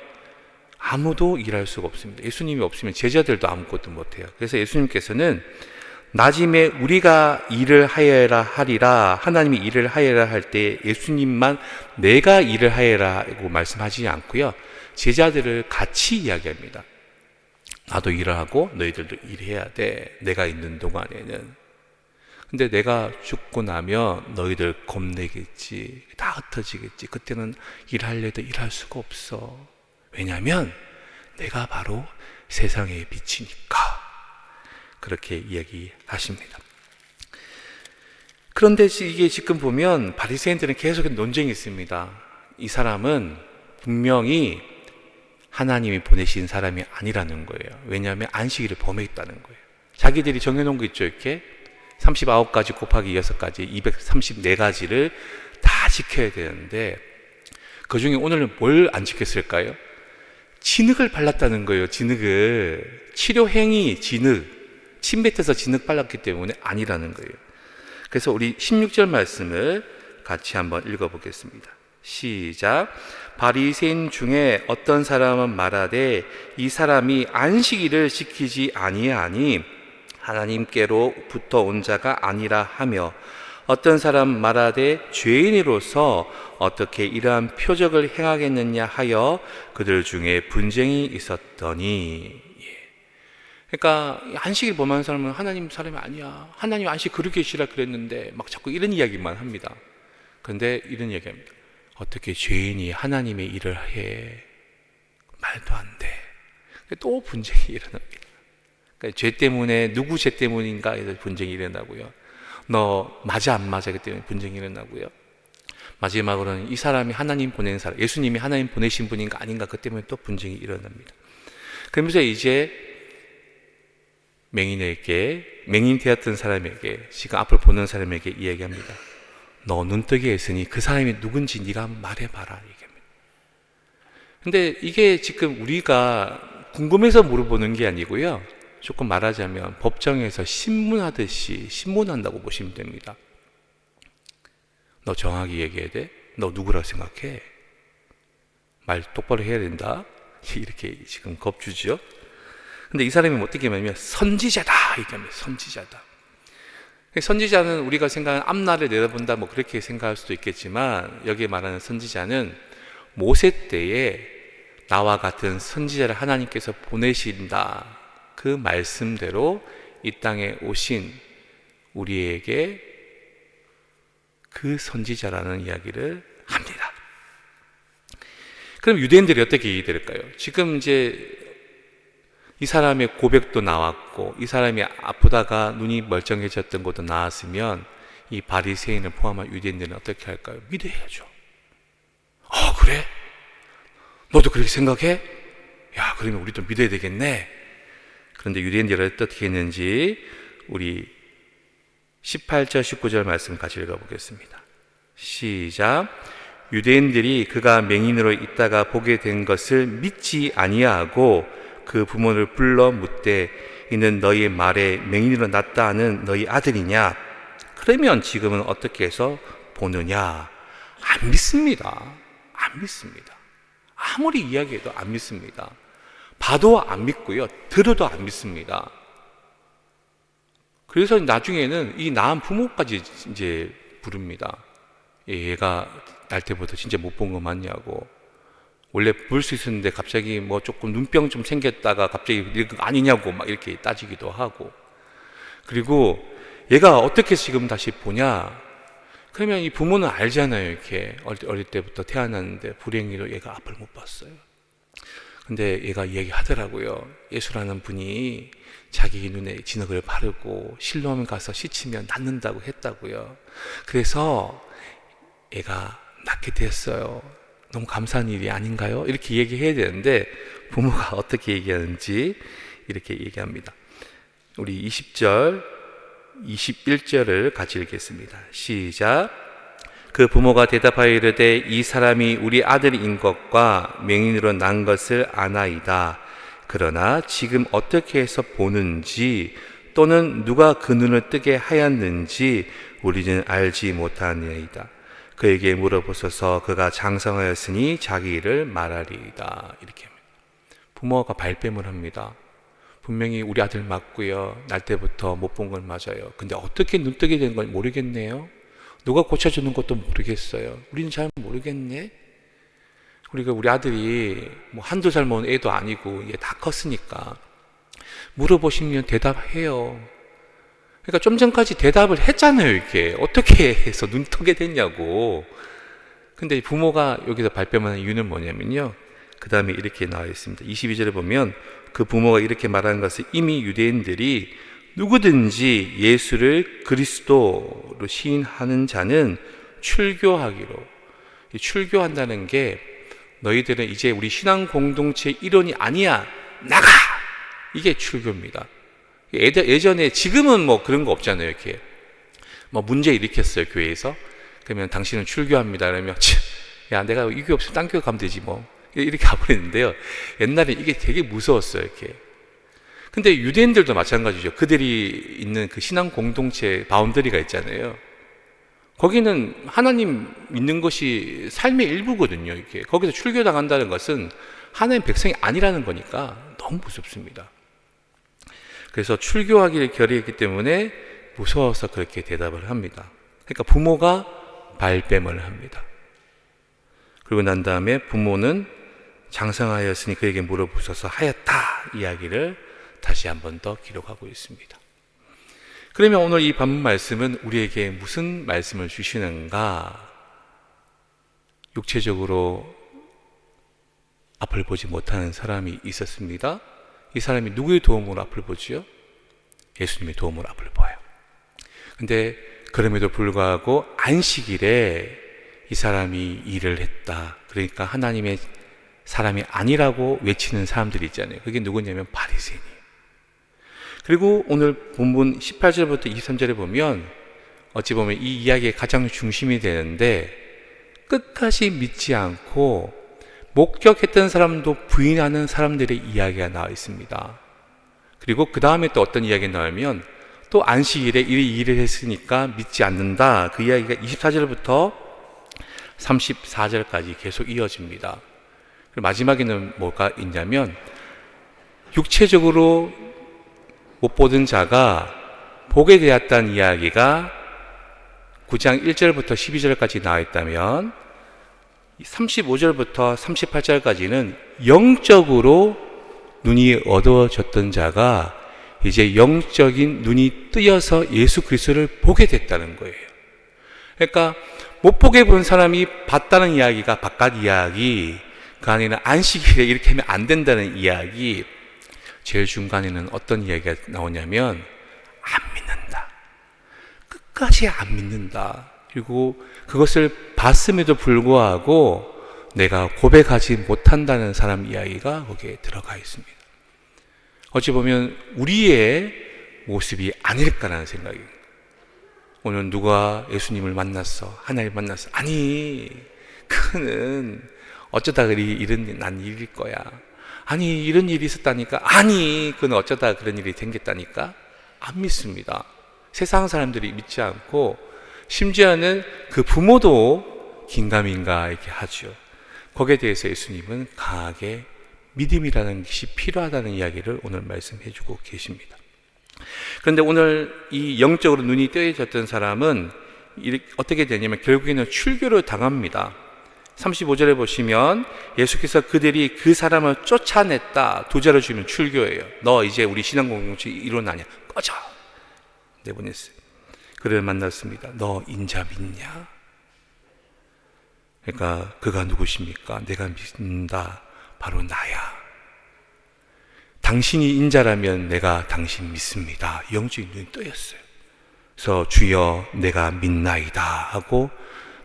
아무도 일할 수가 없습니다. 예수님이 없으면 제자들도 아무것도 못해요. 그래서 예수님께서는 낮임에 우리가 일을 하여라 하리라. 하나님이 일을 하여라 할 때 예수님만 내가 일을 하여라고 말씀하지 않고요. 제자들을 같이 이야기합니다. 나도 일을 하고 너희들도 일해야 돼. 내가 있는 동안에는. 근데 내가 죽고 나면 너희들 겁내겠지. 다 흩어지겠지. 그때는 일하려도 일할 수가 없어. 왜냐하면 내가 바로 세상의 빛이니까. 그렇게 이야기하십니다. 그런데 이게 지금 보면 바리새인들은 계속 논쟁이 있습니다. 이 사람은 분명히 하나님이 보내신 사람이 아니라는 거예요. 왜냐하면 안식일을 범했다는 거예요. 자기들이 정해놓은 거 있죠. 이렇게 39가지 곱하기 6가지 234가지를 다 지켜야 되는데 그 중에 오늘은 뭘 안 지켰을까요? 진흙을 발랐다는 거예요. 진흙을. 치료행위 진흙, 침 뱉어서 진흙 발랐기 때문에 아니라는 거예요. 그래서 우리 16절 말씀을 같이 한번 읽어보겠습니다. 시작. 바리새인 중에 어떤 사람은 말하되 이 사람이 안식일을 지키지 아니하니 하나님께로부터 온 자가 아니라 하며, 어떤 사람 말하되 죄인으로서 어떻게 이러한 표적을 행하겠느냐 하여 그들 중에 분쟁이 있었더니. 그러니까 안식일 범하는 사람은 하나님 사람이 아니야, 하나님 안식 그렇게 쉬라 그랬는데 막 자꾸 이런 이야기만 합니다. 그런데 이런 이야기합니다. 어떻게 죄인이 하나님의 일을 해? 말도 안 돼. 또 분쟁이 일어납니다. 그러니까 죄 때문에, 누구 죄 때문인가 해서 분쟁이 일어나고요. 너 맞아 안 맞아 그 때문에 분쟁이 일어나고요. 마지막으로는 이 사람이 하나님 보낸 사람, 예수님이 하나님 보내신 분인가 아닌가 그 때문에 또 분쟁이 일어납니다. 그러면서 이제 맹인 되었던 사람에게, 지금 앞을 보는 사람에게 이야기합니다. 너 눈뜨게 했으니 그 사람이 누군지 네가 말해봐라 얘기합니다. 근데 이게 지금 우리가 궁금해서 물어보는 게 아니고요, 조금 말하자면 법정에서 신문하듯이 신문한다고 보시면 됩니다. 너 정확히 얘기해야 돼? 너 누구라고 생각해? 말 똑바로 해야 된다. 이렇게 지금 겁주죠. 근데 이 사람이 어떻게 하냐면 선지자다 얘기합니다. 선지자다. 선지자는 우리가 생각하는 앞날을 내다본다 뭐 그렇게 생각할 수도 있겠지만, 여기에 말하는 선지자는 모세 때에 나와 같은 선지자를 하나님께서 보내신다, 그 말씀대로 이 땅에 오신 우리에게 그 선지자라는 이야기를 합니다. 그럼 유대인들이 어떻게 얘기될까요? 지금 이제 이 사람의 고백도 나왔고, 이 사람이 아프다가 눈이 멀쩡해졌던 것도 나왔으면 이 바리새인을 포함한 유대인들은 어떻게 할까요? 믿어야죠. 그래? 너도 그렇게 생각해? 야, 그러면 우리도 믿어야 되겠네. 그런데 유대인들은 어떻게 했는지 우리 18절 19절 말씀 같이 읽어보겠습니다. 시작. 유대인들이 그가 맹인으로 있다가 보게 된 것을 믿지 아니하고 그 부모를 불러 묻되 이는 너희 말에 맹인으로 났다 하는 너희 아들이냐? 그러면 지금은 어떻게 해서 보느냐? 안 믿습니다. 안 믿습니다. 아무리 이야기해도 안 믿습니다. 봐도 안 믿고요, 들어도 안 믿습니다. 그래서 나중에는 이 낳은 부모까지 이제 부릅니다. 얘가 날 때부터 진짜 못 본 거 맞냐고. 원래 볼 수 있었는데 갑자기 뭐 조금 눈병 좀 생겼다가 갑자기 이거 아니냐고 막 이렇게 따지기도 하고. 그리고 얘가 어떻게 지금 다시 보냐? 그러면 이 부모는 알잖아요. 이렇게 어릴 때부터 태어났는데 불행히도 얘가 앞을 못 봤어요. 근데 얘가 이야기하더라고요. 예수라는 분이 자기 눈에 진흙을 바르고 실로암 가서 씻으면 낫는다고 했다고요. 그래서 얘가 낫게 됐어요. 너무 감사한 일이 아닌가요? 이렇게 얘기해야 되는데 부모가 어떻게 얘기하는지 이렇게 얘기합니다. 우리 20절, 21절을 같이 읽겠습니다. 시작. 그 부모가 대답하여 이르되 이 사람이 우리 아들인 것과 맹인으로 난 것을 아나이다. 그러나 지금 어떻게 해서 보는지 또는 누가 그 눈을 뜨게 하였는지 우리는 알지 못하니이다. 그에게 물어보소서. 그가 장성하였으니 자기 일을 말하리이다. 이렇게 합니다. 부모가 발뺌을 합니다. 분명히 우리 아들 맞고요, 날 때부터 못 본 건 맞아요. 근데 어떻게 눈 뜨게 된 건 모르겠네요. 누가 고쳐주는 것도 모르겠어요. 우리는 잘 모르겠네. 우리 아들이 뭐 한두 살 먹은 애도 아니고 이게 다 컸으니까 물어보시면 대답해요. 그러니까 좀 전까지 대답을 했잖아요. 이렇게 어떻게 해서 눈 뜨게 됐냐고. 근데 부모가 여기서 발뺌하는 이유는 뭐냐면요, 그 다음에 이렇게 나와 있습니다. 22절에 보면 그 부모가 이렇게 말하는 것을 이미 유대인들이 누구든지 예수를 그리스도로 시인하는 자는 출교하기로. 출교한다는 게 너희들은 이제 우리 신앙 공동체 일원이 아니야, 나가! 이게 출교입니다. 예전에, 지금은 뭐 그런 거 없잖아요. 이렇게 뭐 문제 일으켰어요, 교회에서. 그러면 당신은 출교합니다. 그러면 야, 내가 이 교회 없으면 딴 교회 가면 되지 뭐, 이렇게 가버리는데요. 옛날에 이게 되게 무서웠어요. 이렇게. 근데 유대인들도 마찬가지죠. 그들이 있는 그 신앙 공동체 바운더리가 있잖아요. 거기는 하나님 믿는 것이 삶의 일부거든요. 이렇게 거기서 출교당한다는 것은 하나님 백성이 아니라는 거니까 너무 무섭습니다. 그래서 출교하기를 결의했기 때문에 무서워서 그렇게 대답을 합니다. 그러니까 부모가 발뺌을 합니다. 그리고 난 다음에 부모는 장성하였으니 그에게 물어보셔서 하였다 이야기를 다시 한 번 더 기록하고 있습니다. 그러면 오늘 이 본문 말씀은 우리에게 무슨 말씀을 주시는가? 육체적으로 앞을 보지 못하는 사람이 있었습니다. 이 사람이 누구의 도움으로 앞을 보지요? 예수님의 도움으로 앞을 봐요. 근데 그럼에도 불구하고 안식일에 이 사람이 일을 했다. 그러니까 하나님의 사람이 아니라고 외치는 사람들이 있잖아요. 그게 누구냐면 바리새인이에요. 그리고 오늘 본문 18절부터 23절에 보면 어찌 보면 이 이야기의 가장 중심이 되는데 끝까지 믿지 않고 목격했던 사람도 부인하는 사람들의 이야기가 나와 있습니다. 그리고 그 다음에 또 어떤 이야기가 나오면 또 안식일에 이 일을 했으니까 믿지 않는다. 그 이야기가 24절부터 34절까지 계속 이어집니다. 그리고 마지막에는 뭐가 있냐면 육체적으로 못 보던 자가 보게 되었다는 이야기가 9장 1절부터 12절까지 나와 있다면 35절부터 38절까지는 영적으로 눈이 어두워졌던 자가 이제 영적인 눈이 뜨여서 예수 그리스도를 보게 됐다는 거예요. 그러니까 못 보게 본 사람이 봤다는 이야기가 바깥 이야기, 그 안에는 안식일에 이렇게 하면 안 된다는 이야기, 제일 중간에는 어떤 이야기가 나오냐면 안 믿는다. 끝까지 안 믿는다. 그리고 그것을 봤음에도 불구하고 내가 고백하지 못한다는 사람 이야기가 거기에 들어가 있습니다. 어찌 보면 우리의 모습이 아닐까라는 생각이. 오늘 누가 예수님을 만났어, 하나님을 만났어. 아니, 그는 어쩌다 이런 난 일일 거야. 아니, 이런 일이 있었다니까. 아니, 그는 어쩌다 그런 일이 생겼다니까. 안 믿습니다. 세상 사람들이 믿지 않고, 심지어는 그 부모도 긴가민가 이렇게 하죠. 거기에 대해서 예수님은 강하게 믿음이라는 것이 필요하다는 이야기를 오늘 말씀해 주고 계십니다. 그런데 오늘 이 영적으로 눈이 뜨여졌던 사람은 어떻게 되냐면 결국에는 출교를 당합니다. 35절에 보시면 예수께서 그들이 그 사람을 쫓아냈다. 두 자를 주면 출교예요. 너 이제 우리 신앙 공동체 일원 아니야. 꺼져. 내보냈어요. 그를 만났습니다. 너 인자 믿냐? 그러니까 그가 누구십니까? 내가 믿는다. 바로 나야. 당신이 인자라면 내가 당신 믿습니다. 영적인 눈이 뜨였어요. 그래서 주여 내가 믿나이다 하고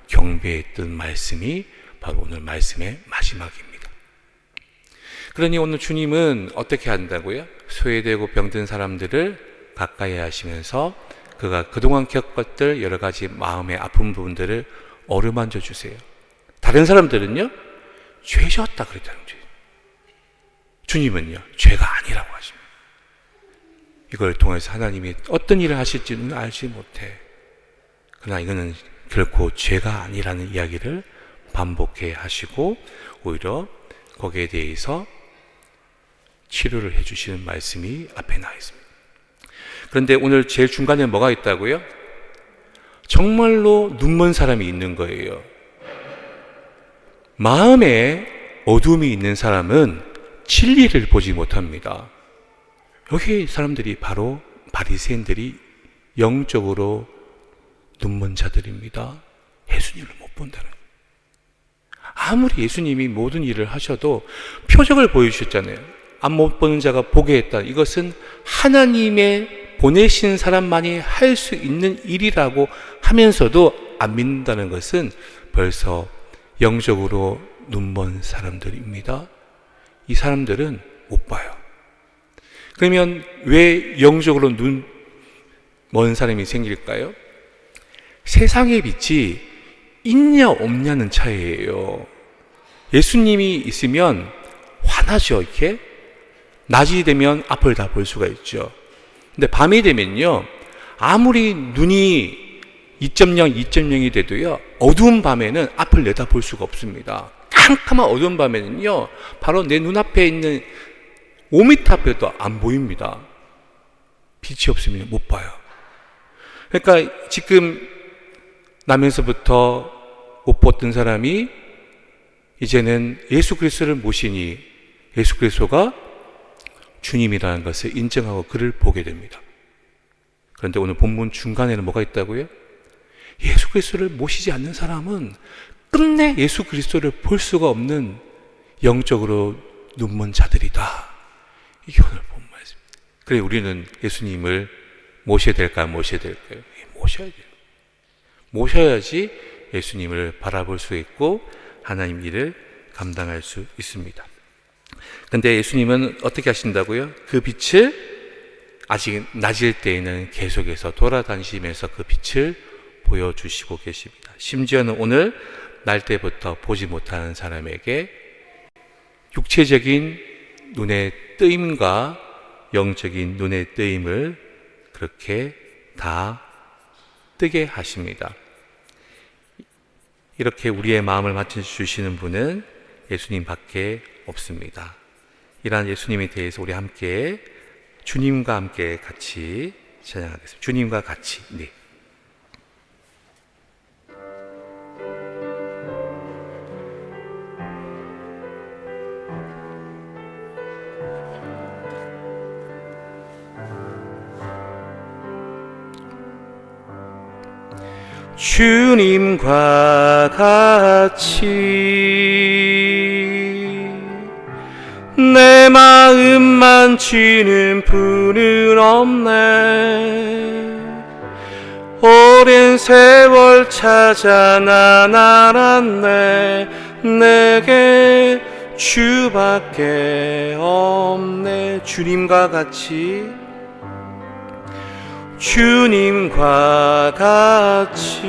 경배했던 말씀이 바로 오늘 말씀의 마지막입니다. 그러니 오늘 주님은 어떻게 한다고요? 소외되고 병든 사람들을 가까이 하시면서 그가 그동안 겪었던 여러 가지 마음의 아픈 부분들을 어루만져 주세요. 다른 사람들은요, 죄졌다 그랬다는 거예요. 주님은요, 죄가 아니라고 하십니다. 이걸 통해서 하나님이 어떤 일을 하실지는 알지 못해. 그러나 이거는 결코 죄가 아니라는 이야기를 반복해 하시고 오히려 거기에 대해서 치료를 해주시는 말씀이 앞에 나와 있습니다. 그런데 오늘 제일 중간에 뭐가 있다고요? 정말로 눈먼 사람이 있는 거예요. 마음에 어둠이 있는 사람은 진리를 보지 못합니다. 여기 사람들이 바로 바리새인들이 영적으로 눈먼 자들입니다. 예수님을 못 본다는 거예요. 아무리 예수님이 모든 일을 하셔도 표적을 보여주셨잖아요. 안 못 보는 자가 보게 했다. 이것은 하나님의 보내신 사람만이 할 수 있는 일이라고 하면서도 안 믿는다는 것은 벌써 영적으로 눈먼 사람들입니다. 이 사람들은 못 봐요. 그러면 왜 영적으로 눈먼 사람이 생길까요? 세상의 빛이 있냐 없냐는 차이예요. 예수님이 있으면 환하죠, 이렇게. 낮이 되면 앞을 다 볼 수가 있죠. 근데 밤이 되면요, 아무리 눈이 2.0, 2.0이 돼도요, 어두운 밤에는 앞을 내다 볼 수가 없습니다. 캄캄한 어두운 밤에는요, 바로 내 눈앞에 있는 5m 앞에도 안 보입니다. 빛이 없으면 못 봐요. 그러니까 지금 나면서부터 못 봤던 사람이 이제는 예수 그리스도를 모시니 예수 그리스도가 주님이라는 것을 인정하고 그를 보게 됩니다. 그런데 오늘 본문 중간에는 뭐가 있다고요? 예수 그리스도를 모시지 않는 사람은 끝내 예수 그리스도를 볼 수가 없는 영적으로 눈먼 자들이다. 이게 오늘 본 말씀입니다. 그래, 우리는 예수님을 모셔야 될까요? 모셔야 될까요? 모셔야 돼요. 모셔야지 예수님을 바라볼 수 있고 하나님 일을 감당할 수 있습니다. 근데 예수님은 어떻게 하신다고요? 그 빛을 아직 낮일 때에는 계속해서 돌아다니시면서 그 빛을 보여주시고 계십니다. 심지어는 오늘 날 때부터 보지 못하는 사람에게 육체적인 눈의 뜨임과 영적인 눈의 뜨임을 그렇게 다 뜨게 하십니다. 이렇게 우리의 마음을 맞춰주시는 분은 예수님밖에 없습니다. 이러한 예수님에 대해서 우리 함께 주님과 함께 같이 찬양하겠습니다. 주님과 같이. 네. 주님과 같이 내 마음 만지는 분은 없네. 오랜 세월 찾아 난 알았네. 내게 주밖에 없네. 주님과 같이, 주님과 같이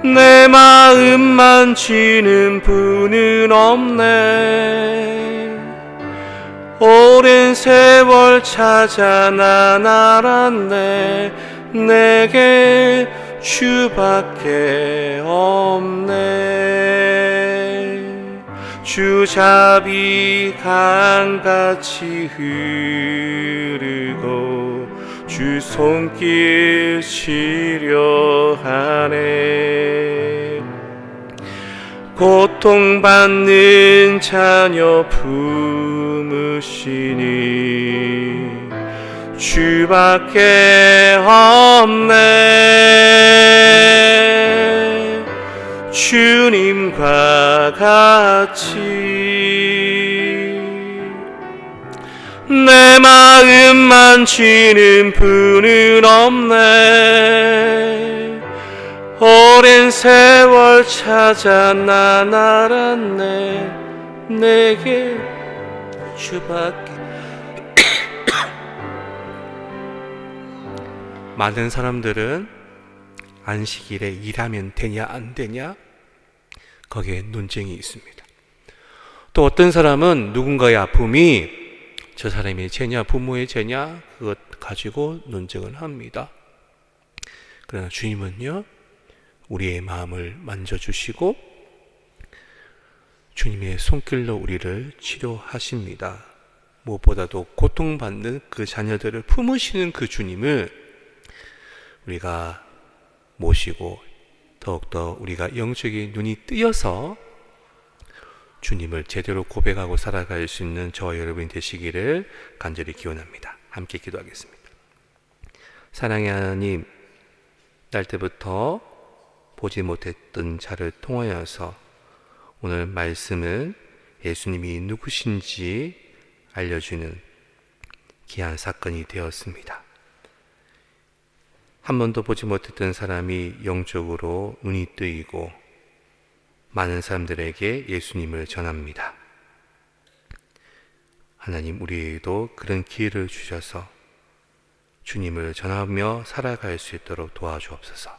내 마음 만지는 분은 없네. 오랜 세월 찾아 난 알았네. 내게 주밖에 없네. 주 자비 강같이 흐르고 주 손길 치료하네. 고통받는 자녀 품으시니 주밖에 없네. 주님과 같이 내 마음 만지는 분은 없네. 오랜 세월 찾아 난 알았네. 내게 주밖에. 많은 사람들은 안식일에 일하면 되냐 안 되냐 거기에 논쟁이 있습니다. 또 어떤 사람은 누군가의 아픔이 저 사람의 죄냐 부모의 죄냐 그것 가지고 논쟁을 합니다. 그러나 주님은요, 우리의 마음을 만져주시고 주님의 손길로 우리를 치료하십니다. 무엇보다도 고통받는 그 자녀들을 품으시는 그 주님을 우리가 모시고 더욱더 우리가 영적인 눈이 뜨여서 주님을 제대로 고백하고 살아갈 수 있는 저와 여러분이 되시기를 간절히 기원합니다. 함께 기도하겠습니다. 사랑의 하나님, 날 때부터 보지 못했던 자를 통하여서 오늘 말씀은 예수님이 누구신지 알려주는 귀한 사건이 되었습니다. 한 번도 보지 못했던 사람이 영적으로 눈이 뜨이고 많은 사람들에게 예수님을 전합니다. 하나님, 우리에게도 그런 기회를 주셔서 주님을 전하며 살아갈 수 있도록 도와주옵소서.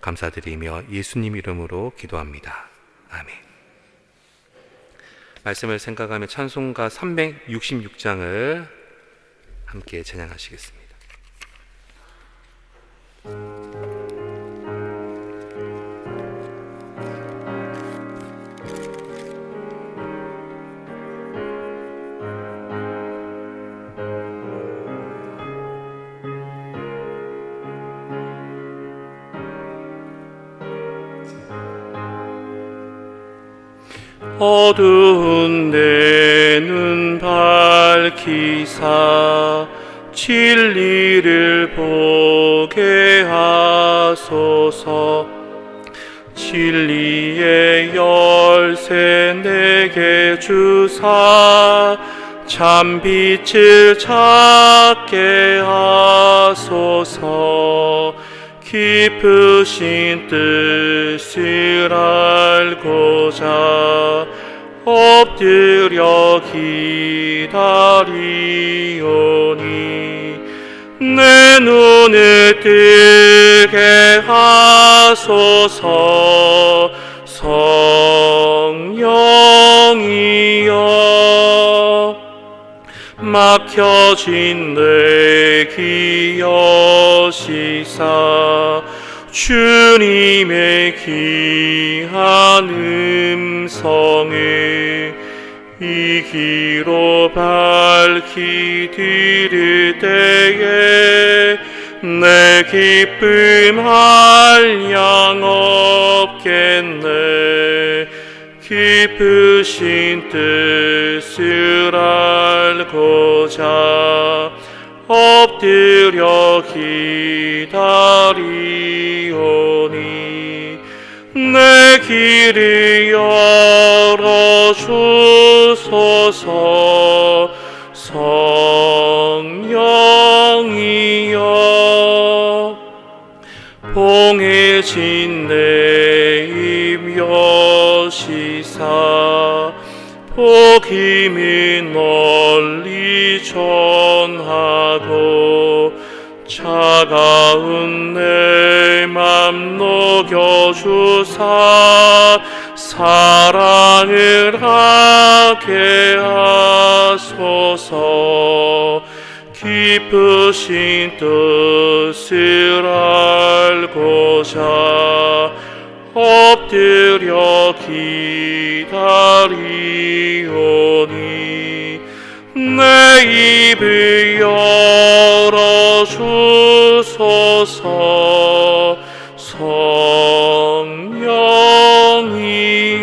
감사드리며 예수님 이름으로 기도합니다. 아멘. 말씀을 생각하며 찬송가 366장을 함께 찬양하시겠습니다. 어두운 내 눈 밝히사 진리를 보게 하소서. 진리의 열쇠 내게 주사 참빛을 찾게 하소서. 깊으신 뜻을 알고자 엎드려 기다리오니 내 눈을 뜨게 하소서. 성령이여 막혀진 내 귀 여시사 주님의 귀한 음성을 이 귀로 밝히 들을 때에 내 기쁨 한량 없겠네. 깊으신 뜻을 알고자 엎드려 기다리오니 내 길을 열어주소서. 성령이여 봉해진 내 입 여시사 복음을 널리 전하고 차가운 내 맘 녹여주사 사랑을 하게 하소서. 깊으신 뜻을 알고자 엎드려 기다리오니 내 입을 열어주소서.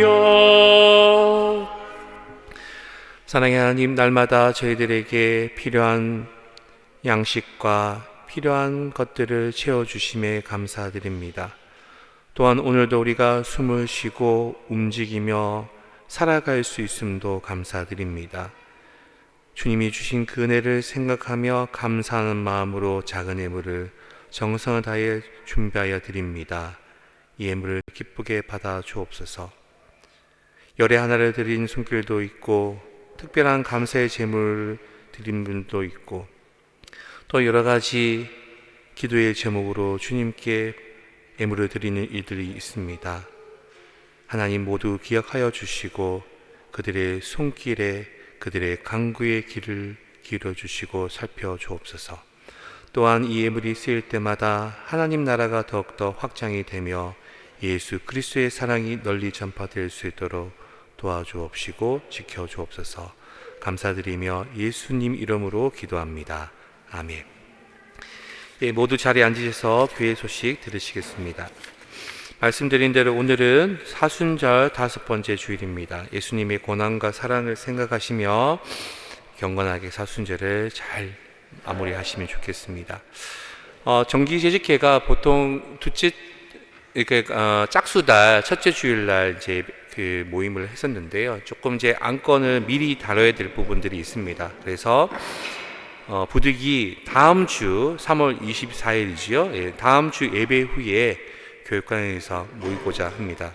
성령이여 사랑의 하나님, 날마다 저희들에게 필요한 양식과 필요한 것들을 채워주심에 감사드립니다. 또한 오늘도 우리가 숨을 쉬고 움직이며 살아갈 수 있음도 감사드립니다. 주님이 주신 그 은혜를 생각하며 감사하는 마음으로 작은 예물을 정성을 다해 준비하여 드립니다. 이 예물을 기쁘게 받아 주옵소서. 열의 하나를 드린 손길도 있고 특별한 감사의 제물을 드린 분도 있고 또 여러 가지 기도의 제목으로 주님께 예물을 드리는 이들이 있습니다. 하나님 모두 기억하여 주시고 그들의 손길에 그들의 간구의 길을 기울여 주시고 살펴 주옵소서. 또한 이 예물이 쓰일 때마다 하나님 나라가 더욱더 확장이 되며 예수 그리스도의 사랑이 널리 전파될 수 있도록 도와주옵시고 지켜주옵소서. 감사드리며 예수님 이름으로 기도합니다. 아멘. 예, 모두 자리에 앉으셔서 교회 소식 들으시겠습니다. 말씀드린 대로 오늘은 사순절 5번째 주일입니다. 예수님의 고난과 사랑을 생각하시며 경건하게 사순절을 잘 마무리하시면 좋겠습니다. 정기제직회가 보통 짝수달 첫째 주일날 이제 그 모임을 했었는데요. 조금 이제 안건을 미리 다뤄야 될 부분들이 있습니다. 그래서 부득이 다음 주 3월 24일이지요. 예, 다음 주 예배 후에 교육관에서 모이고자 합니다.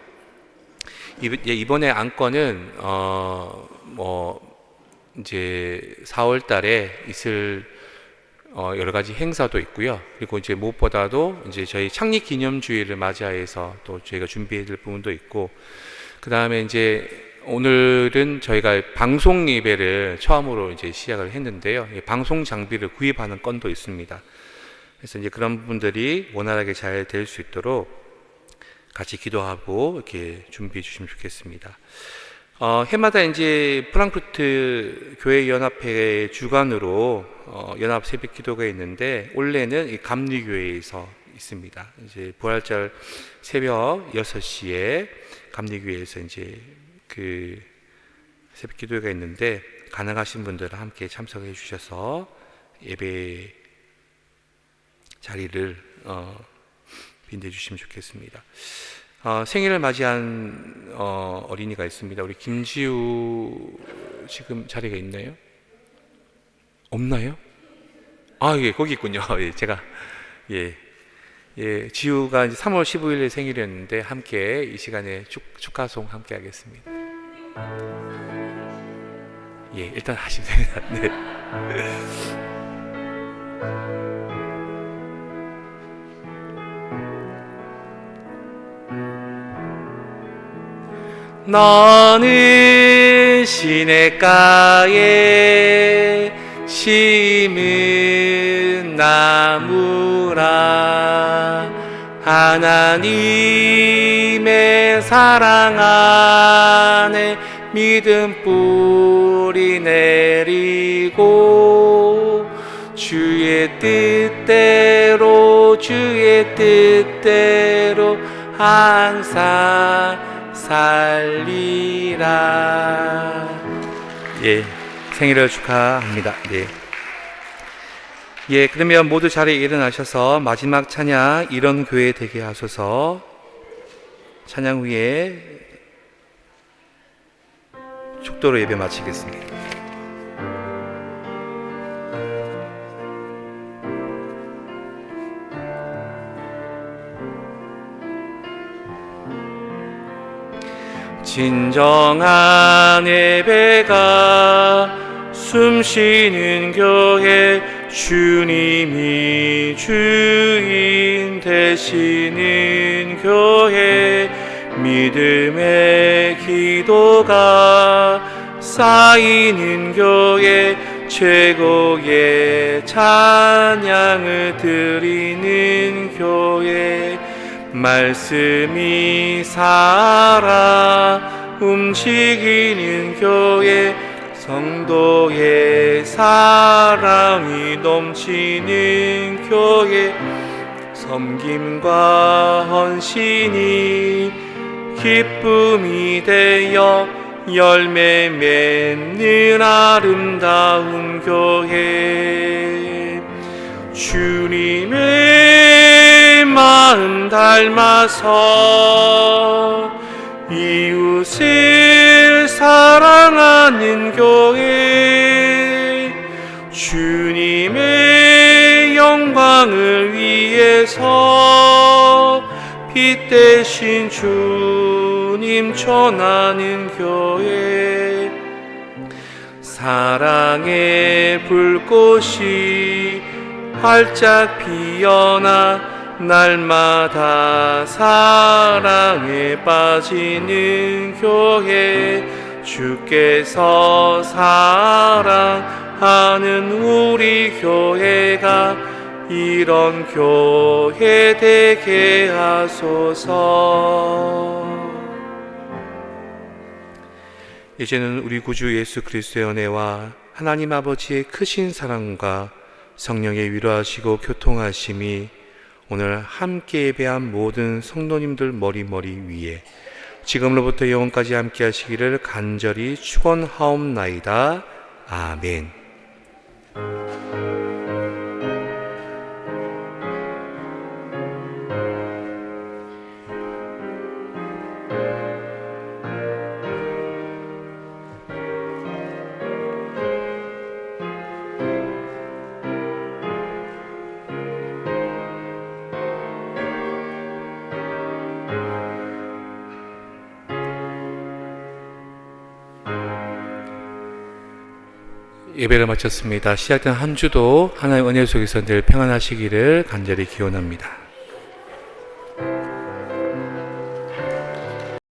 이번에 안건은 이제 4월 달에 있을 여러 가지 행사도 있고요. 그리고 이제 무엇보다도 이제 저희 창립 기념주일을 맞이해서 또 저희가 준비해야 될 부분도 있고, 그 다음에 이제 오늘은 저희가 방송 예배를 처음으로 이제 시작을 했는데요. 방송 장비를 구입하는 건도 있습니다. 그래서 이제 그런 부분들이 원활하게 잘 될 수 있도록 같이 기도하고 이렇게 준비해 주시면 좋겠습니다. 해마다 이제 프랑크푸르트 교회 연합회 주관으로 연합 새벽 기도가 있는데, 올해는 이 감리교회에서 있습니다. 이제 부활절 새벽 6시에 감리교회에서 이제 그 새벽 기도회가 있는데, 가능하신 분들은 함께 참석해 주셔서 예배 자리를 빈대 주시면 좋겠습니다. 생일을 맞이한 어린이가 있습니다. 우리 김지우 지금 자리가 있나요? 없나요? 예, 거기 있군요. 예, 제가 지우가 이제 3월 15일에 생일이었는데 함께 이 시간에 축하송 함께 하겠습니다. 예, 일단 하시면 됩니다. 네. 너는 시냇가에 심은 나무라, 하나님의 사랑 안에 믿음 뿌리 내리고, 주의 뜻대로 항상 살리라. 예, 생일을 축하합니다. 네. 예, 그러면 모두 자리에 일어나셔서 마지막 찬양 이런 교회 되게 하소서 찬양 후에 축도로 예배 마치겠습니다. 진정한 예배가 숨쉬는 교회, 주님이 주인 되시는 교회, 믿음의 기도가 쌓이는 교회, 최고의 찬양을 드리는 교회, 말씀이 살아 움직이는 교회, 성도의 사랑이 넘치는 교회, 섬김과 헌신이 기쁨이 되어 열매 맺는 아름다운 교회, 주님의 마음 닮아서 이웃을 사랑하는 교회, 주님의 영광을 위해서 빛 대신 주님 전하는 교회, 사랑의 불꽃이 활짝 피어나 날마다 사랑에 빠지는 교회, 주께서 사랑하는 우리 교회가 이런 교회 되게 하소서. 이제는 우리 구주 예수 그리스도의 은혜와 하나님 아버지의 크신 사랑과 성령의 위로하시고 교통하심이 오늘 함께 예배한 모든 성도님들 머리 위에 지금로부터 영원까지 함께 하시기를 간절히 축원하옵나이다. 아멘. 예배를 마쳤습니다. 시작된 한 주도 하나님의 은혜 속에서 늘 평안하시기를 간절히 기원합니다.